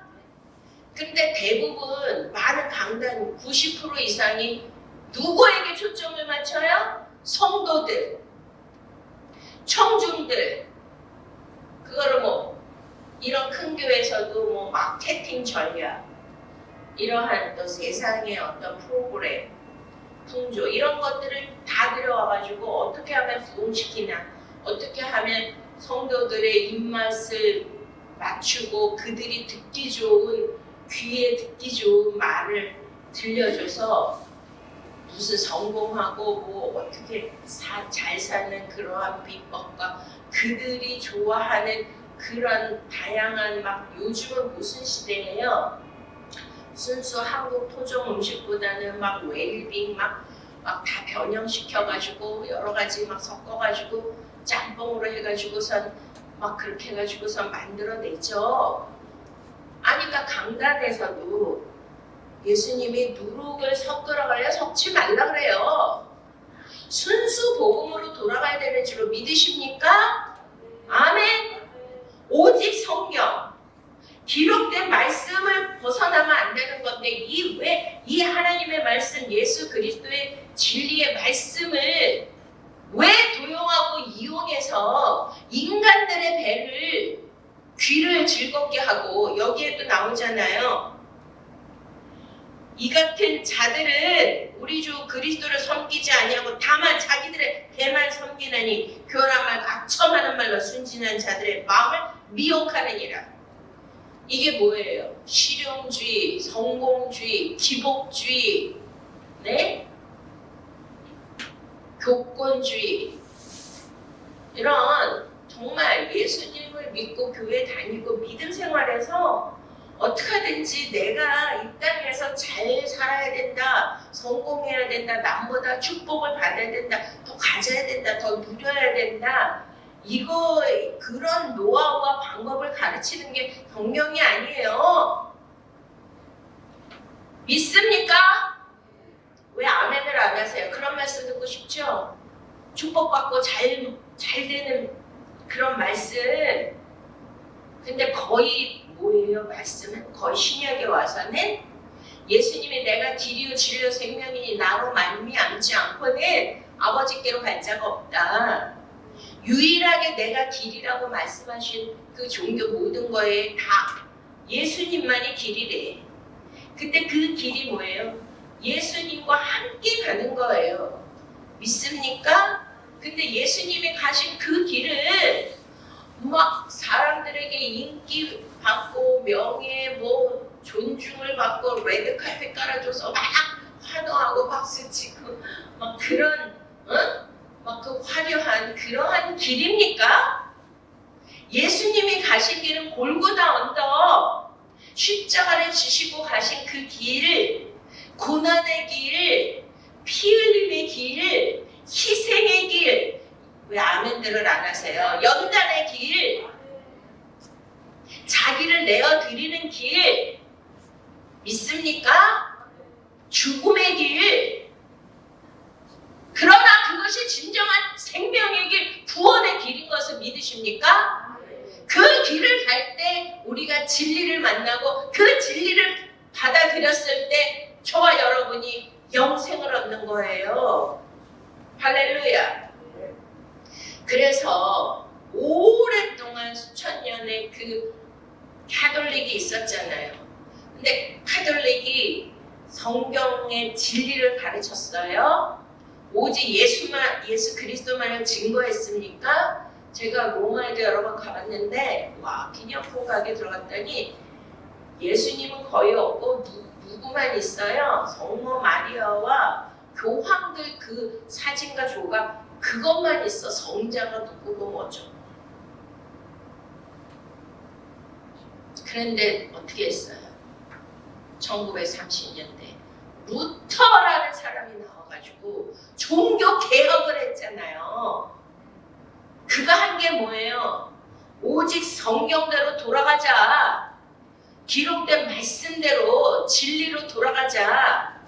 근데 대부분 많은 강단 90% 이상이 누구에게 초점을 맞춰요? 성도들, 청중들. 그거를 뭐 이런 큰 교회에서도 뭐 마케팅 전략, 이러한 또 세상의 어떤 프로그램, 풍조 이런 것들을 다 들여와가지고 어떻게 하면 부흥시키나, 어떻게 하면 성도들의 입맛을 맞추고 그들이 듣기 좋은, 귀에 듣기 좋은 말을 들려줘서 무슨 성공하고 뭐 어떻게 잘 사는 그러한 비법과 그들이 좋아하는 그런 다양한, 막 요즘은 무슨 시대예요? 순수 한국 토종 음식보다는 막 웰빙 막 다 변형시켜가지고 여러 가지 막 섞어가지고 짬뽕으로 해가지고선 막 그렇게 해가지고선 만들어내죠. 아니, 그러니까 강단에서도 예수님이 누룩을 섞으라 그래요? 섞지 말라 그래요. 순수 복음으로 돌아가야 되는 줄로 믿으십니까? 아멘. 오직 성경, 기록된 말씀을 벗어나면 안 되는 건데 이 하나님의 말씀, 예수 그리스도의 진리의 말씀을 왜 도용하고 이용해서 인간들의 배를, 귀를 즐겁게 하고, 여기에도 나오잖아요. 이 같은 자들은 우리 주 그리스도를 섬기지 아니하고 다만 자기들의 배만 섬기나니 교활한 말, 악첨하는 말로 순진한 자들의 마음을 미혹하느니라. 이게 뭐예요? 실용주의, 성공주의, 기복주의, 네? 교권주의, 이런 정말 예수님을 믿고 교회 다니고 믿음 생활에서 어떻게 하든지 내가 이 땅에서 잘 살아야 된다, 성공해야 된다, 남보다 축복을 받아야 된다, 더 가져야 된다, 더 누려야 된다, 이거 그런 노하우와 방법을 가르치는 게 성경이 아니에요. 믿습니까? 왜 아멘을 안 하세요? 그런 말씀 듣고 싶죠? 축복받고 잘 되는 그런 말씀. 근데 거의 뭐예요? 말씀은 거의 신약에 와서는 예수님이 내가 길이요 진리요 생명이니 나로 말미암지 않고는 아버지께로 갈 자가 없다. 유일하게 내가 길이라고 말씀하신 그 종교 모든 거에 다 예수님만이 길이래. 근데 그 길이 뭐예요? 예수님과 함께 가는 거예요. 믿습니까? 근데 예수님이 가신 그 길은 막 사람들에게 인기 받고 명예 뭐 존중을 받고 레드카펫 깔아줘서 막 환호하고 박수치고 막 그런 막 그 화려한 그러한 길입니까? 예수님이 가신 길은 골고다 언덕, 십자가를 지시고 가신 그 길, 고난의 길, 피 흘림의 길, 희생의 길. 왜 아멘들을 안 하세요? 연단의 길, 자기를 내어드리는 길. 믿습니까? 죽음의 길. 그러나 그것이 진정한 생명의 길, 구원의 길인 것을 믿으십니까? 그 길을 갈 때 우리가 진리를 만나고 그 진리를 받아들였을 때 저와 여러분이 영생을 얻는 거예요. 할렐루야. 그래서 오랫동안 수천 년의 그 카톨릭이 있었잖아요. 근데 카톨릭이 성경의 진리를 가르쳤어요. 오직 예수 그리스도만을 증거했습니까? 제가 로마에도 여러 번 가봤는데 와, 기념품 가게 들어갔더니 예수님은 거의 없고 누구만 있어요? 성모 마리아와 교황들 그 사진과 조각 그것만 있어. 성자가 누구고 뭐죠. 그런데 어떻게 했어요? 1930년대 루터라는 사람이 나와가지고 종교 개혁을 했잖아요. 그가 한 게 뭐예요? 오직 성경대로 돌아가자. 기록된 말씀대로 진리로 돌아가자.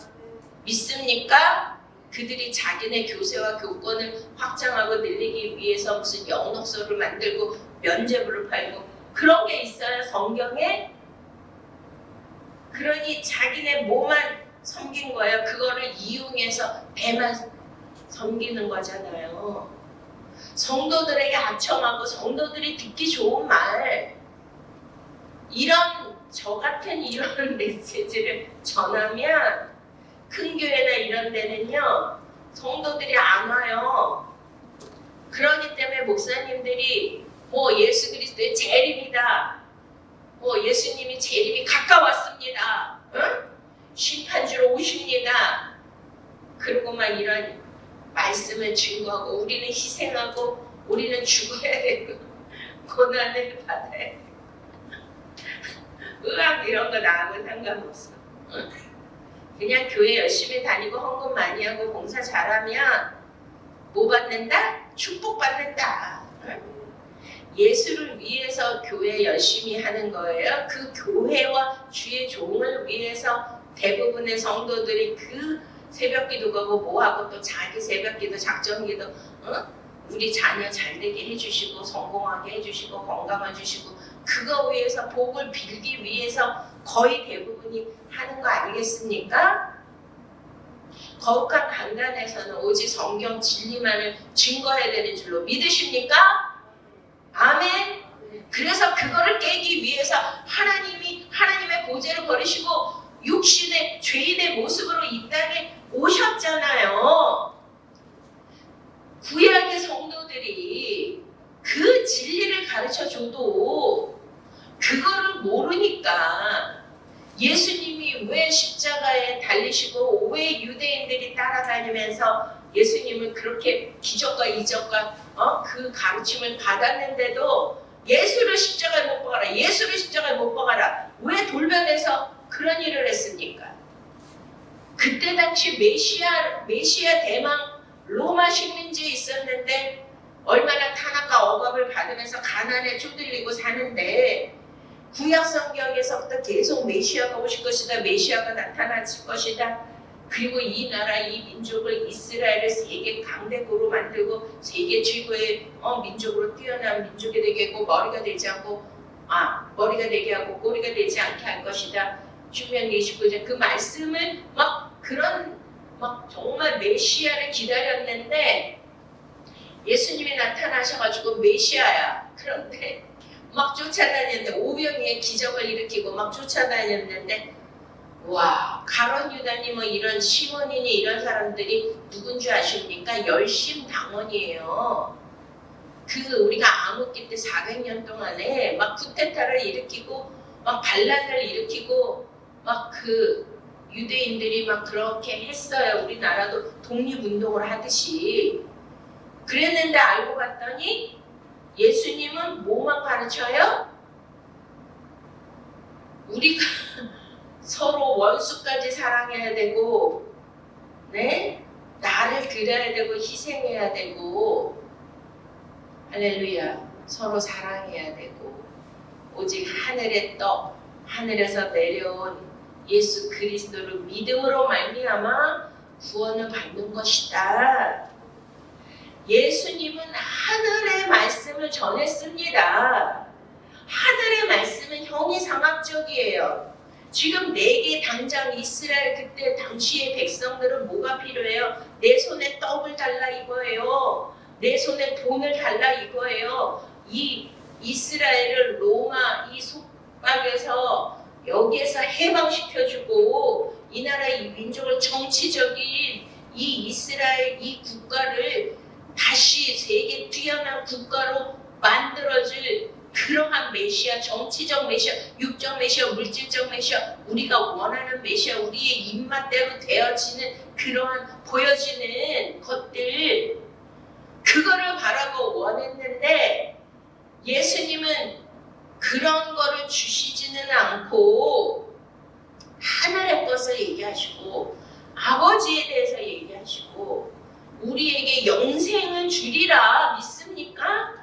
믿습니까? 그들이 자기네 교세와 교권을 확장하고 늘리기 위해서 무슨 영록서를 만들고 면죄부를 팔고 그런 게 있어요, 성경에? 그러니 자기네 뭐만 섬긴 거예요. 그거를 이용해서 배만 섬기는 거잖아요. 성도들에게 아첨하고 성도들이 듣기 좋은 말, 저 같은 이런 메시지를 전하면 큰 교회나 이런 데는요 성도들이 안 와요. 그러기 때문에 목사님들이 예수 그리스도의 재림이다, 예수님이 재림이 가까웠습니다, 응? 심판주로 오십니다, 그러고만 이런 말씀을 증거하고 우리는 희생하고 우리는 죽어야 되고 고난을 받아야 되고 의학 이런 거 나하고 상관없어. 응? 그냥 교회 열심히 다니고 헌금 많이 하고 봉사 잘하면 뭐 받는다? 축복 받는다. 응? 예수를 위해서 교회 열심히 하는 거예요. 그 교회와 주의 종을 위해서 대부분의 성도들이 그 새벽기도 가고 뭐하고 또 자기 새벽기도 작정기도 우리 자녀 잘되게 해주시고 성공하게 해주시고 건강해 주시고 그거 위해서 복을 빌기 위해서 거의 대부분이 하는 거 아니겠습니까? 거룩한 강단에서는 오직 성경 진리만을 증거해야 되는 줄로 믿으십니까? 아멘. 그래서 그거를 깨기 위해서 하나님의 보좌를 버리시고 육신의 죄인의 모습으로 이 땅에 오셨잖아요. 구약의 성도들이 그 진리를 가르쳐줘도 그거를 모르니까 예수님이 왜 십자가에 달리시고 왜 유대인들이 따라다니면서 예수님을 그렇게 기적과 이적과 그 가르침을 받았는데도 예수를 십자가에 못 박아라, 예수를 십자가에 못 박아라, 왜 돌변해서 그런 일을 했습니까? 그때 당시 메시아 대망 로마 식민지에 있었는데 얼마나 탄압과 억압을 받으면서 가난에 쪼들리고 사는데 구약 성경에서부터 계속 메시아가 오실 것이다, 메시아가 나타나실 것이다, 그리고 이 나라 이 민족을 이스라엘을 세계 강대국으로 만들고 세계 최고의 민족으로 뛰어난 민족이 되게 하고 머리가 되게 하고 꼬리가 되지 않게 할 것이다. 신명기 29장 그 말씀을 정말 메시아를 기다렸는데 예수님이 나타나셔가지고 메시아야. 그런데 막 쫓아다녔는데 오병이의 기적을 일으키고 막 쫓아다녔는데 와, 가룟 유다니 이런 시몬이니 이런 사람들이 누군 줄 아십니까? 열심당원이에요. 우리가 암흑기 때 400년 동안에 막 쿠데타를 일으키고 막 반란을 일으키고 막 유대인들이 막 그렇게 했어요. 우리나라도 독립운동을 하듯이. 그랬는데 알고 봤더니 예수님은 뭐만 가르쳐요? 우리가 서로 원수까지 사랑해야 되고, 네? 나를 드려야 되고 희생해야 되고, 할렐루야, 서로 사랑해야 되고, 오직 하늘의 떡, 하늘에서 내려온 예수 그리스도를 믿음으로 말미암아 구원을 받는 것이다. 예수님은 하늘의 말씀을 전했습니다. 하늘의 말씀은 형이상학적이에요. 지금 내게 당장 이스라엘 그때 당시의 백성들은 뭐가 필요해요? 내 손에 떡을 달라 이거예요. 내 손에 돈을 달라 이거예요. 이 이스라엘을 로마 이 속박에서 여기에서 해방시켜주고 이 나라 이 민족을 정치적인 이 이스라엘 이 국가를 다시 세계 뛰어난 국가로 만들어줄 그러한 메시아, 정치적 메시아, 육적 메시아, 물질적 메시아, 우리가 원하는 메시아, 우리의 입맛대로 되어지는 그러한 보여지는 것들, 그거를 바라고 원했는데 예수님은 그런 거를 주시지는 않고 하늘의 것을 얘기하시고 아버지에 대해서 얘기하시고 우리에게 영생을 주리라. 믿습니까?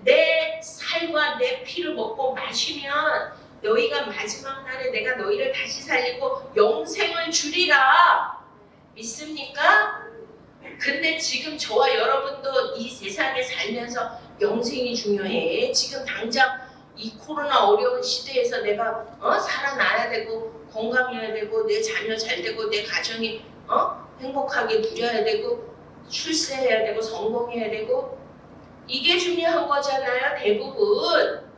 내 살과 내 피를 먹고 마시면 너희가 마지막 날에 내가 너희를 다시 살리고 영생을 주리라. 믿습니까? 근데 지금 저와 여러분도 이 세상에 살면서 영생이 중요해. 지금 당장 이 코로나 어려운 시대에서 내가 살아나야 되고 건강해야 되고 내 자녀 잘 되고 내 가정이 행복하게 누려야 되고 출세해야 되고 성공해야 되고 이게 중요한 거잖아요. 대부분.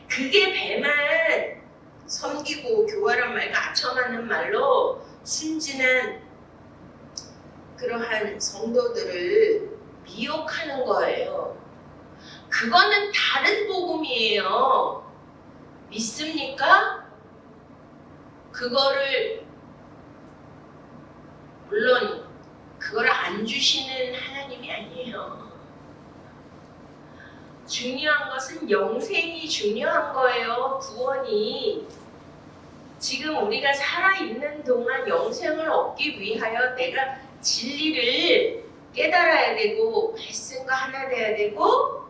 그게 배만 섬기고 교활한 말과 아첨하는 말로 순진한 그러한 성도들을 미혹하는 거예요. 그거는 다른 복음이에요. 믿습니까? 그거를 물론 그걸 안 주시는 하나님이 아니에요. 중요한 것은 영생이 중요한 거예요. 구원이. 지금 우리가 살아있는 동안 영생을 얻기 위하여 내가 진리를 깨달아야 되고 말씀과 하나 돼야 되고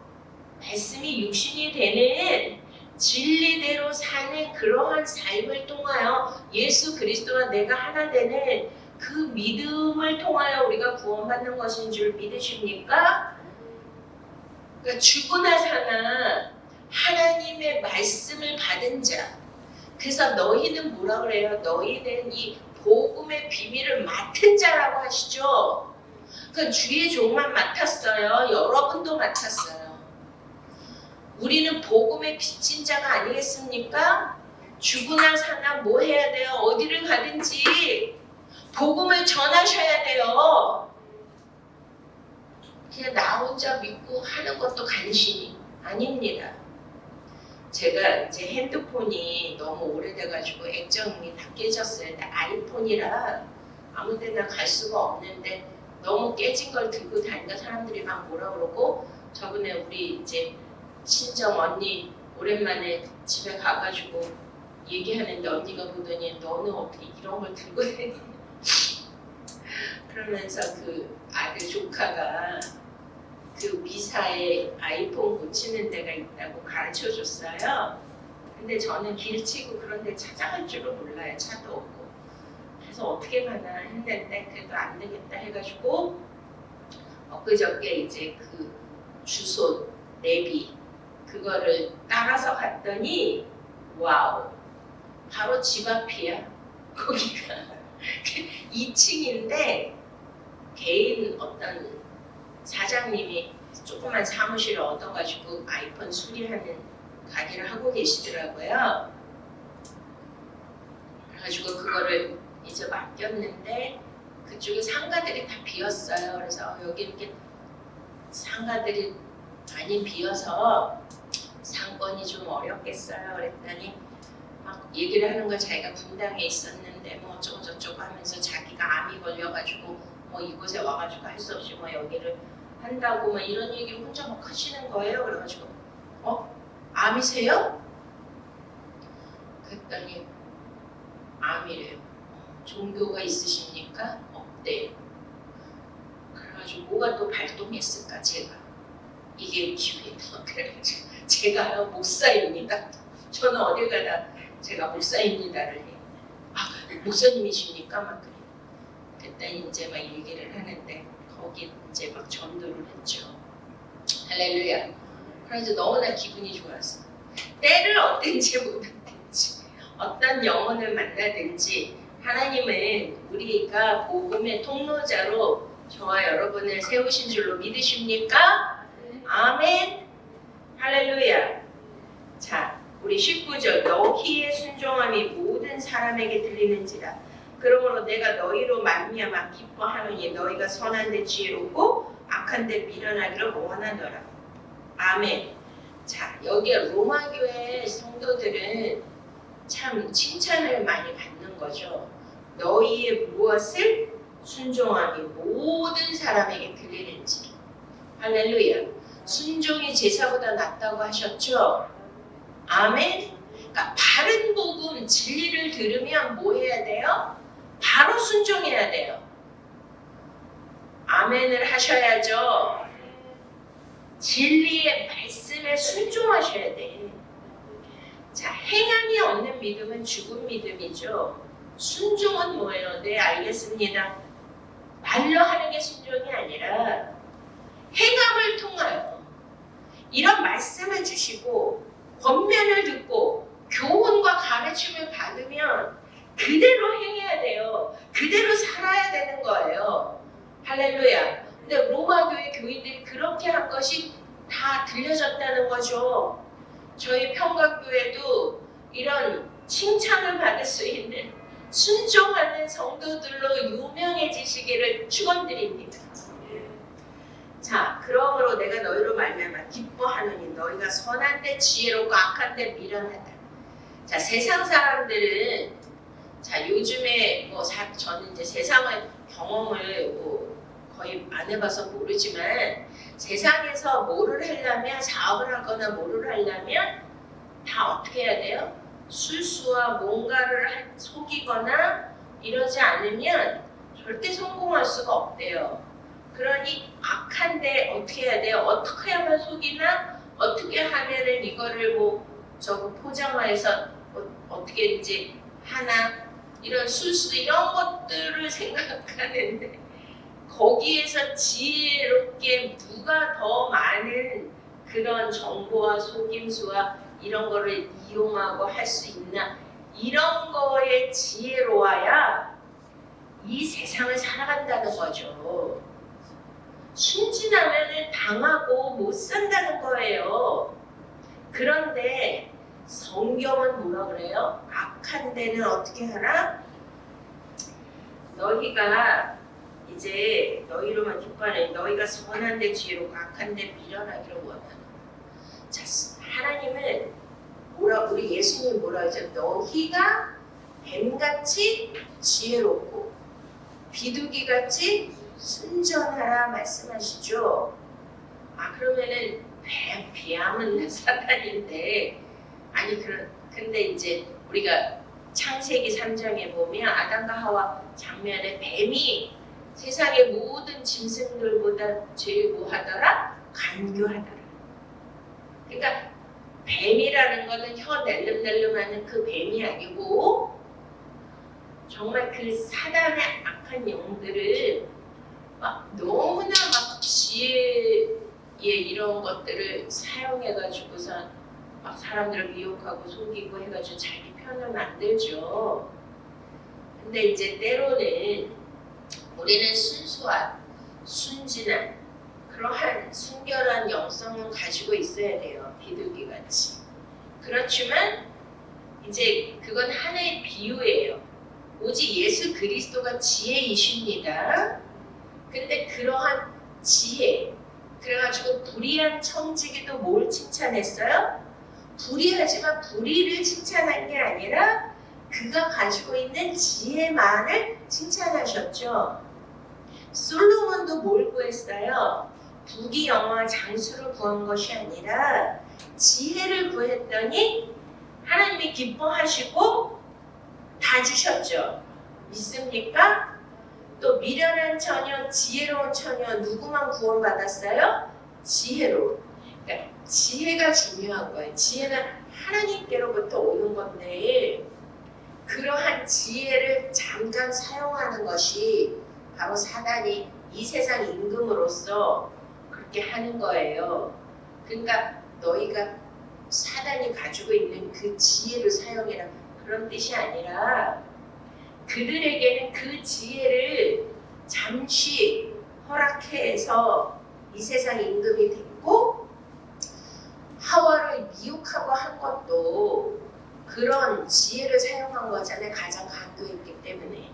말씀이 육신이 되는 진리대로 사는 그러한 삶을 통하여 예수 그리스도와 내가 하나 되는 그 믿음을 통하여 우리가 구원받는 것인 줄 믿으십니까? 그러니까 죽으나 사나 하나님의 말씀을 받은 자. 그래서 너희는 뭐라 그래요? 너희는 이 복음의 비밀을 맡은 자라고 하시죠. 그 주의 종만 맡았어요. 여러분도 맡았어요. 우리는 복음의 빚진 자가 아니겠습니까? 죽으나 사나 뭐 해야 돼요? 어디를 가든지 복음을 전하셔야 돼요. 그냥 나 혼자 믿고 하는 것도 간신히 아닙니다. 제가 이제 핸드폰이 너무 오래돼가지고 액정이 다 깨졌어요. 근데 아이폰이라 아무 데나 갈 수가 없는데 너무 깨진 걸 들고 다니니까 사람들이 막 뭐라 그러고 저번에 우리 이제 친정 언니 오랜만에 집에 가가지고 얘기하는데 언니가 보더니 너는 어떻게 이런 걸 들고 다니냐 그러면서 그 아들 조카가 그 미사에 아이폰 고치는 데가 있다고 가르쳐 줬어요. 근데 저는 길치고 그런 데 찾아갈 줄은 몰라요. 차도 없고. 그래서 어떻게 가나 했는데 그래도 안 되겠다 해가지고 엊그저께 이제 그 주소 내비 그거를 따라서 갔더니 와우 바로 집 앞이야. 거기가 2층인데 개인 어떤 사장님이 조그만 사무실을 얻어가지고 아이폰 수리하는 가게를 하고 계시더라고요. 그래가지고 그거를 이제 맡겼는데 그쪽에 상가들이 다 비었어요. 그래서 여기 이렇게 상가들이 많이 비어서 상권이 좀 어렵겠어요. 그랬더니 막 얘기를 하는 거 자기가 분당에 있었는데 뭐 어쩌고 저쩌고 하면서 자기가 암이 걸려가지고 뭐 이곳에 와가지고 할 수 없이 뭐 여기를 한다고 막 이런 얘기를 혼자 막 하시는 거예요. 그래가지고 암이세요? 그랬더니 암이래요. 종교가 있으십니까? 없대요. 그래가지고 뭐가 또 발동했을까 제가 이게 기회다. 그래가지고 제가요 목사입니다. 저는 어딜 가나 제가 목사입니다를 해요. 아 목사님이십니까? 막 그래. 그랬더니 이제 막 얘기를 하는데 거기 이제 막 전도를 했죠. 할렐루야. 그래서 너무나 기분이 좋았어. 때를 얻든지 못하든지 어떤 영혼을 만나든지 하나님은 우리가 복음의 통로자로 저와 여러분을 세우신 줄로 믿으십니까? 아멘. 할렐루야. 자, 우리 19절 너희의 순종함이 모든 사람에게 들리는지라. 그러므로 내가 너희로 말미암아 기뻐하노니 너희가 선한 데 지혜롭고 악한 데 미련하기를 원하노라. 아멘. 자, 여기 로마 교회 성도들은 참 칭찬을 많이 받는 거죠. 너희의 무엇을 순종함이 모든 사람에게 들리는지. 할렐루야. 순종이 제사보다 낫다고 하셨죠? 아멘. 그러니까 바른 복음, 진리를 들으면 뭐 해야 돼요? 바로 순종해야 돼요. 아멘을 하셔야죠. 진리의 말씀에 순종하셔야 돼. 자, 행함이 없는 믿음은 죽은 믿음이죠. 순종은 뭐예요? 네, 알겠습니다. 말로 하는 게 순종이 아니라 행함을 통하여 이런 말씀을 주시고 권면을 듣고 교훈과 가르침을 받으면 그대로 행해야 돼요. 그대로 살아야 되는 거예요. 할렐루야. 근데 로마 교회 교인들이 그렇게 한 것이 다 들려졌다는 거죠. 저희 평강교회도 이런 칭찬을 받을 수 있는 순종하는 성도들로 유명해지시기를 축원드립니다. 자, 그러므로 내가 너희로 말미암아 기뻐하노니 너희가 선한데 지혜롭고 악한데 미련하다. 자, 세상 사람들은 자, 요즘에 저는 이제 세상의 경험을 거의 안 해봐서 모르지만 세상에서 뭐를 하려면 사업을 하거나 뭐를 하려면 다 어떻게 해야 돼요? 술수와 뭔가를 속이거나 이러지 않으면 절대 성공할 수가 없대요. 그러니 악한데 어떻게 해야 돼요? 어떻게 하면 속이나 어떻게 하면은 이거를 포장화해서 어떻게든지 하나 이런 술수 이런 것들을 생각하는데 거기에서 지혜롭게 누가 더 많은 그런 정보와 속임수와 이런 거를 이용하고 할 수 있나 이런 거에 지혜로워야 이 세상을 살아간다는 거죠. 순진하면 당하고 못 산다는 거예요. 그런데 성경은 뭐라 그래요? 악한 데는 어떻게 하나? 너희가 이제 너희로만 기뻐하니 너희가 선한데 지혜롭고 악한데 미련하기를 원하노라. 자, 하나님은 우리 예수님 뭐라 하죠? 너희가 뱀같이 지혜롭고 비둘기같이 순전하라 말씀하시죠. 그러면은 비암은 사탄인데 근데 이제 우리가 창세기 3장에 보면 아담과 하와 장면에 뱀이 세상의 모든 짐승들보다 제일 뭐하더라? 간교하더라. 그러니까 뱀이라는 거는 혀 낼름낼름하는 그 뱀이 아니고 정말 그 사단의 악한 영들을 너무나 지혜의 이런 것들을 사용해가지고서 사람들을 미혹하고 속이고 해가지고 자기 편을 만들죠. 근데 이제 때로는 우리는 순수한, 순진한 그러한 순결한 영성을 가지고 있어야 돼요. 비둘기같이. 그렇지만 이제 그건 하나의 비유예요. 오직 예수 그리스도가 지혜이십니다. 근데 그러한 지혜, 그래가지고 불의한 청지기도 뭘 칭찬했어요? 불의하지만 불의를 칭찬한 게 아니라 그가 가지고 있는 지혜만을 칭찬하셨죠. 솔로몬도 뭘 구했어요? 부귀 영화 장수를 구한 것이 아니라 지혜를 구했더니 하나님이 기뻐하시고 다 주셨죠. 믿습니까? 또 미련한 처녀, 지혜로운 처녀 누구만 구원받았어요? 지혜로. 그러니까 지혜가 중요한 거예요. 지혜는 하나님께로부터 오는 건데 그러한 지혜를 잠깐 사용하는 것이 바로 사단이 이 세상 임금으로서 그렇게 하는 거예요. 그러니까 너희가 사단이 가지고 있는 그 지혜를 사용해라 그런 뜻이 아니라 그들에게는 그 지혜를 잠시 허락해서 이 세상 임금이 됐고 하와를 미혹하고 한 것도 그런 지혜를 사용한 거잖아요. 가장 간교했기 때문에.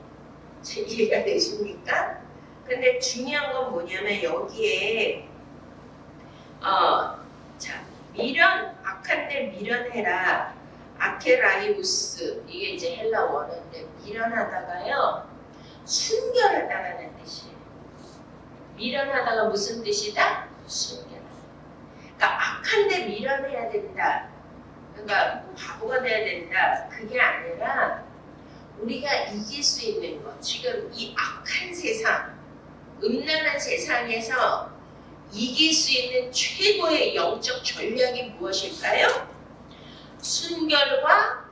이해가 되십니까? 근데 중요한 건 뭐냐면 여기에 자 미련, 악한데 미련해라. 아케라이우스, 이게 이제 헬라 원어인데 미련하다가요 순결하다라는 뜻이에요. 미련하다가 무슨 뜻이다? 순결. 그러니까 악한데 미련해야 된다. 그러니까 뭐 바보가 돼야 된다. 그게 아니라 우리가 이길 수 있는 것. 지금 이 악한 세상, 음란한 세상에서 이길 수 있는 최고의 영적 전략이 무엇일까요? 순결과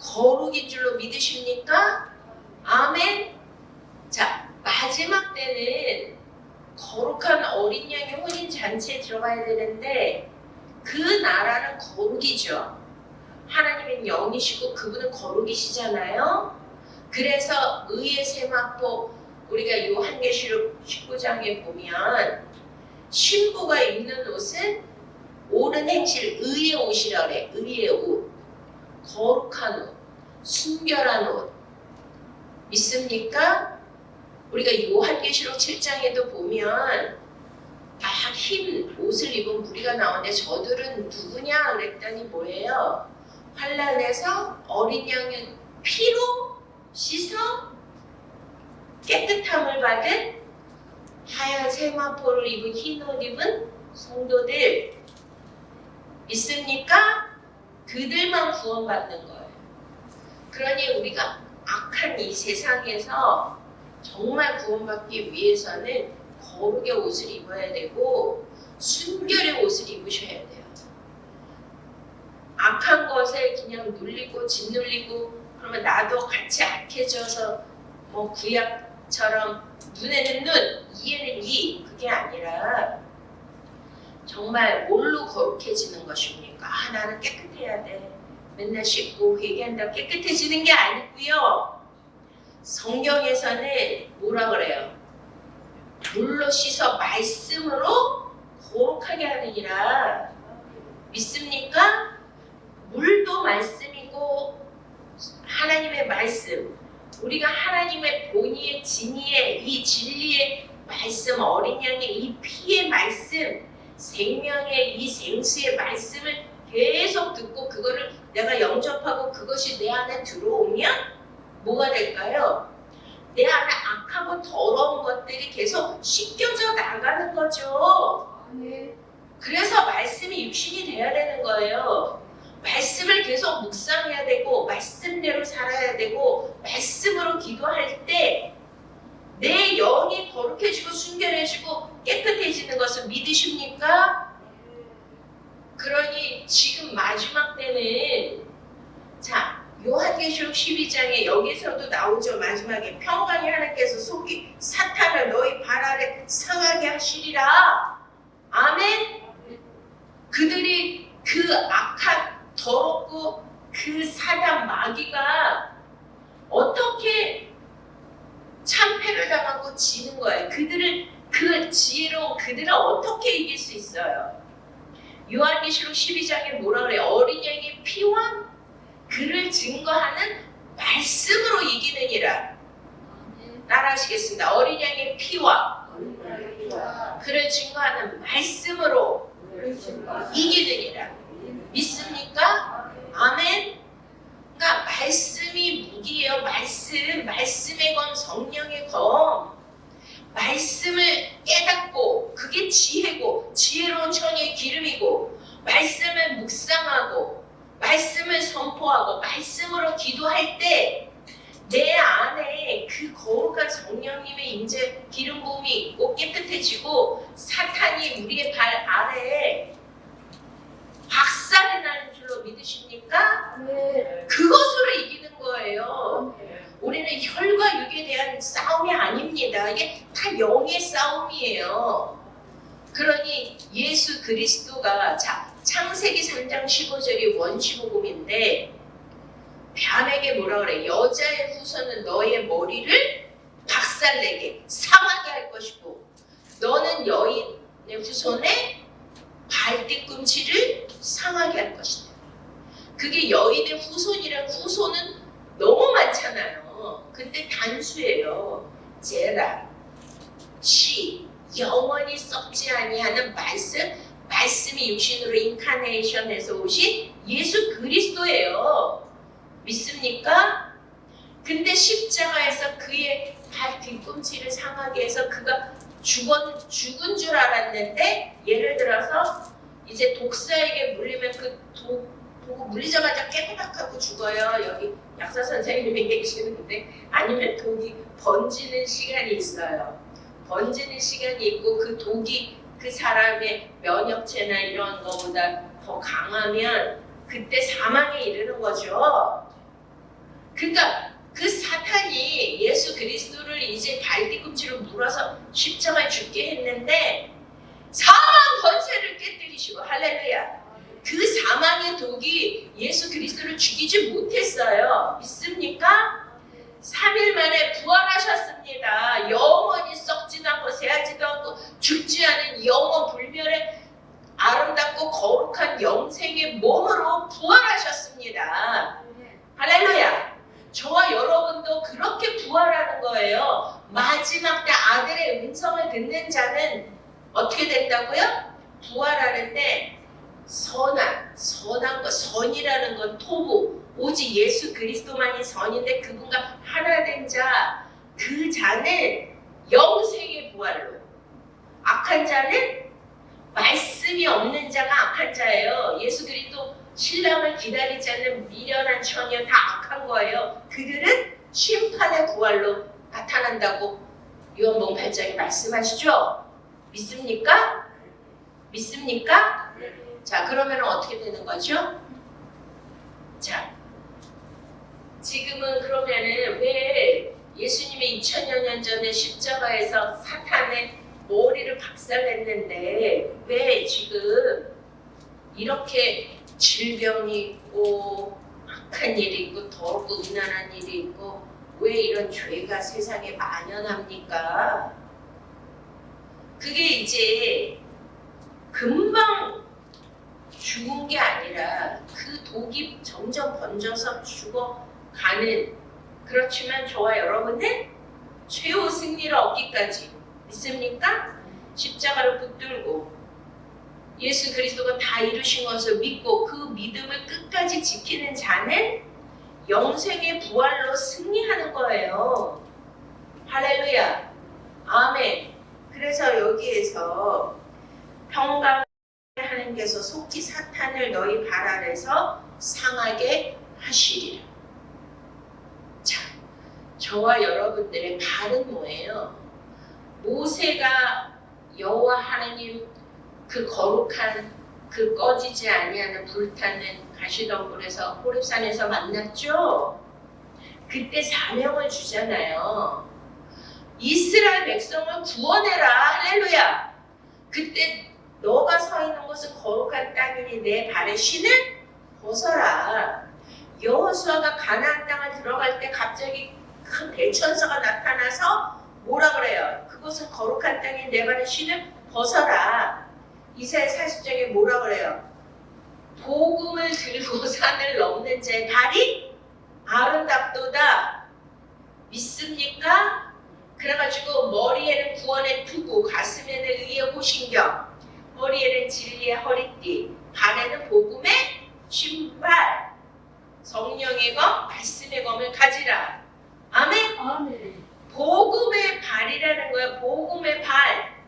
거룩인 줄로 믿으십니까? 아멘. 자, 마지막 때는 거룩한 어린 양의 혼인 잔치에 들어가야 되는데 그 나라는 거룩이죠. 하나님은 영이시고 그분은 거룩이시잖아요. 그래서 의의 세마포, 우리가 요한계시록 19장에 보면 신부가 입는 옷은 옳은 행실, 의의 옷이라 그래. 의의 옷, 거룩한 옷, 순결한 옷. 믿습니까? 우리가 요한계시록 7장에도 보면 막 흰 옷을 입은 무리가 나오는데 저들은 누구냐 그랬더니 뭐예요? 환란에서 어린 양의 피로 씻어 깨끗함을 받은 하얀 세마포를 입은 흰 옷 입은 성도들. 믿습니까? 그들만 구원받는 거예요. 그러니 우리가 악한 이 세상에서 정말 구원받기 위해서는 거룩의 옷을 입어야 되고 순결의 옷을 입으셔야 돼요. 악한 것에 그냥 눌리고 짓눌리고 그러면 나도 같이 악해져서 뭐 구약처럼 눈에는 눈, 이에는 이, 그게 아니라 정말 뭘로 거룩해지는 것입니까? 아, 나는 깨끗해야 돼. 맨날 씻고 회개한다고 깨끗해지는 게 아니고요. 성경에서는 뭐라 그래요? 물로 씻어 말씀으로 거룩하게 하느니라. 믿습니까? 물도 말씀이고 하나님의 말씀, 우리가 하나님의 본의의 진리의 이 진리의 말씀, 어린 양의 이 피의 말씀, 생명의 이 생수의 말씀을 계속 듣고 그거를 내가 영접하고 그것이 내 안에 들어오면 뭐가 될까요? 내 안에 악하고 더러운 것들이 계속 씻겨져 나가는 거죠. 그래서 말씀이 육신이 돼야 되는 거예요. 말씀을 계속 묵상해야 되고 말씀대로 살아야 되고 말씀으로 기도할 때 내 영이 거룩해지고 순결해지고 깨끗해지는 것을 믿으십니까? 그러니 지금 마지막 때는 자 요한계시록 12장에 여기서도 나오죠. 마지막에 평강의 하나님께서 속이 사탄을 너희 발 아래 상하게 하시리라. 아멘. 그들이 그 악한 더럽고 그 사단 마귀가 어떻게 참패를 당하고 지는 거예요. 그들을 그 지혜로운 그들을 어떻게 이길 수 있어요? 요한계시록 12장에 뭐라 그래요? 어린 양의 피와 그를 증거하는 말씀으로 이기느니라. 따라하시겠습니다. 어린 양의 피와 그를 증거하는 말씀으로 이기느니라. 믿습니까? 아멘. 그러니까 말씀이 무기예요. 말씀의 검, 성령의 검. 말씀을 깨닫고 그게 지혜고 지혜로운 청의 기름이고 말씀을 묵상하고 말씀을 선포하고 말씀으로 기도할 때 내 안에 그 거룩한 성령님의 임재 기름 부음이 있고 깨끗해지고 사탄이 우리의 발 아래에 박살이 나는 줄로 믿으십니까? 네. 그것으로 이기는 거예요. 우리는 혈과 육에 대한 싸움이 아닙니다. 이게 다 영의 싸움이에요. 그러니 예수 그리스도가 자 창세기 3장 15절이 원시복음인데 뱀에게 뭐라 그래? 여자의 후손은 너의 머리를 박살내게 상하게 할 것이고 너는 여인의 후손의 발 뒤꿈치를 상하게 할 것이다. 그게 여인의 후손이란 후손은 너무 많잖아요. 근데 단수예요. 제라, 시, 영원히 썩지 아니하는 말씀, 말씀이 육신으로 인카네이션해서 오신 예수 그리스도예요. 믿습니까? 근데 십자가에서 그의 발 뒤꿈치를 상하게 해서 그가 죽은 줄 알았는데, 예를 들어서 이제 독사에게 물리면 그 독 물리자마자 깨끗하고 죽어요. 여기 약사 선생님이 계시는데, 아니면 독이 번지는 시간이 있어요. 번지는 시간이 있고 그 독이 그 사람의 면역체나 이런 거보다 더 강하면 그때 사망에 이르는 거죠. 그러니까 그 사탄이 예수 그리스도를 이제 발뒤꿈치로 물어서 십자가에 죽게 했는데 사망 권세를 깨뜨리시고, 할렐루야. 그 사망의 독이 예수 그리스도를 죽이지 못했어요. 믿습니까? 3일 만에 부활하셨습니다. 영원히 썩지도 않고 새하지도 않고 죽지 않은 영원 불멸의 아름답고 거룩한 영생의 몸으로 부활하셨습니다. 할렐루야. 저와 여러분도 그렇게 부활하는 거예요. 마지막 때 아들의 음성을 듣는 자는 어떻게 된다고요? 부활하는데, 선한 것, 선이라는 건 토부, 오직 예수 그리스도만이 선인데 그분과 하나 된 자, 그 자는 영생의 부활로, 악한 자는 말씀이 없는 자가 악한 자예요. 예수 그리스도 신랑을 기다리지 않는 미련한 처녀 다 악한 거예요. 그들은 심판의 부활로 나타난다고 요한복음 8장에 말씀하시죠? 믿습니까? 믿습니까? 자, 그러면 어떻게 되는 거죠? 자, 지금은 그러면은 왜 예수님이 2000여 년 전에 십자가에서 사탄의 머리를 박살냈는데 왜 지금 이렇게 질병이 있고 악한 일이 있고 더럽고 음란한 일이 있고 왜 이런 죄가 세상에 만연합니까? 그게 이제 금방 죽은 게 아니라 그 독이 점점 번져서 죽어가는, 그렇지만 저와 여러분은 최후 승리를 얻기까지, 믿습니까? 십자가를 붙들고 예수 그리스도가 다 이루신 것을 믿고 그 믿음을 끝까지 지키는 자는 영생의 부활로 승리하는 거예요. 할렐루야. 아멘. 그래서 여기에서 평강 하나님께서 속히 사탄을 너희 발 아래서 상하게 하시리라. 자, 저와 여러분들의 발은 뭐예요? 모세가 여호와 하나님 그 거룩한 그 꺼지지 아니하는 불타는 가시덤불에서 호렙산에서 만났죠. 그때 사명을 주잖아요. 이스라엘 백성을 구원해라. 할렐루야. 그때 너가 서 있는 곳은 거룩한 땅이니 내 발의 신을 벗어라. 여호수아가 가나안 땅을 들어갈 때 갑자기 큰 대천사가 나타나서 뭐라 그래요? 그곳은 거룩한 땅인 내 발의 신을 벗어라. 이사야 40장에 뭐라 그래요? 복음을 들고 산을 넘는 자의 발이 아름답도다. 믿습니까? 그래가지고 머리에는 구원의 투구, 가슴에는 의의 호신경, 머리에는 진리의 허리띠, 발에는 복음의 신발, 성령의 검, 말씀의 검을 가지라. 아멘? 아멘. 복음의 발이라는 거예요. 복음의 발.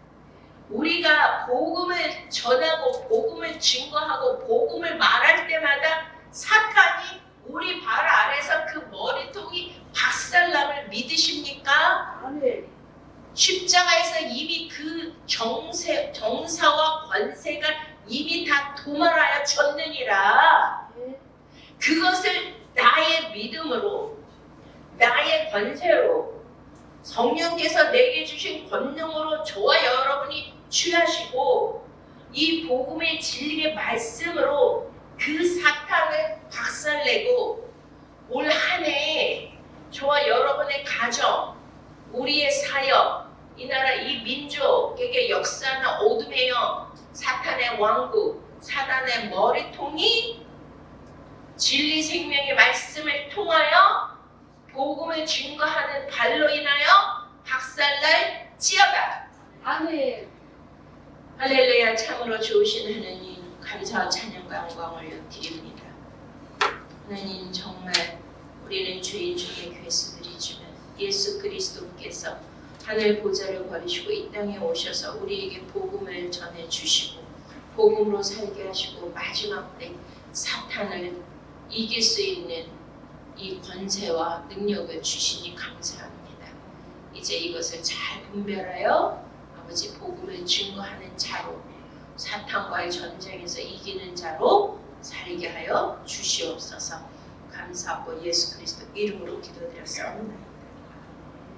우리가 복음을 전하고 복음을 증거하고 복음을 말할 때마다 사탄이 우리 발 아래서 그 머리통이 박살남을 믿으십니까? 아멘. 십자가에서 이미 그 정사와 권세가 이미 다 도말하여 졌느니라. 그것을 나의 믿음으로, 나의 권세로, 성령께서 내게 주신 권능으로 저와 여러분이 취하시고 이 복음의 진리의 말씀으로 그 사탄을 박살내고 올 한 해 저와 여러분의 가정, 우리의 사역, 이 나라 이 민족에게 역사하는 어둠의 영, 사탄의 왕국, 사단의 머리통이 진리 생명의 말씀을 통하여 복음을 증거하는 발로 인하여 박살날 지어다. 아멘. 할렐루야. 참으로 좋으신 하나님, 감사와 찬양과 영광을 드립니다. 하나님, 정말 우리는 죄인 중에 괴수들이지만 예수 그리스도께서 하늘 보좌를 버리시고 이 땅에 오셔서 우리에게 복음을 전해주시고 복음으로 살게 하시고 마지막 때 사탄을 이길 수 있는 이 권세와 능력을 주시니 감사합니다. 이제 이것을 잘 분별하여 아버지 복음을 증거하는 자로 사탄과의 전쟁에서 이기는 자로 살게 하여 주시옵소서. 감사하고 예수 그리스도 이름으로 기도드렸습니다.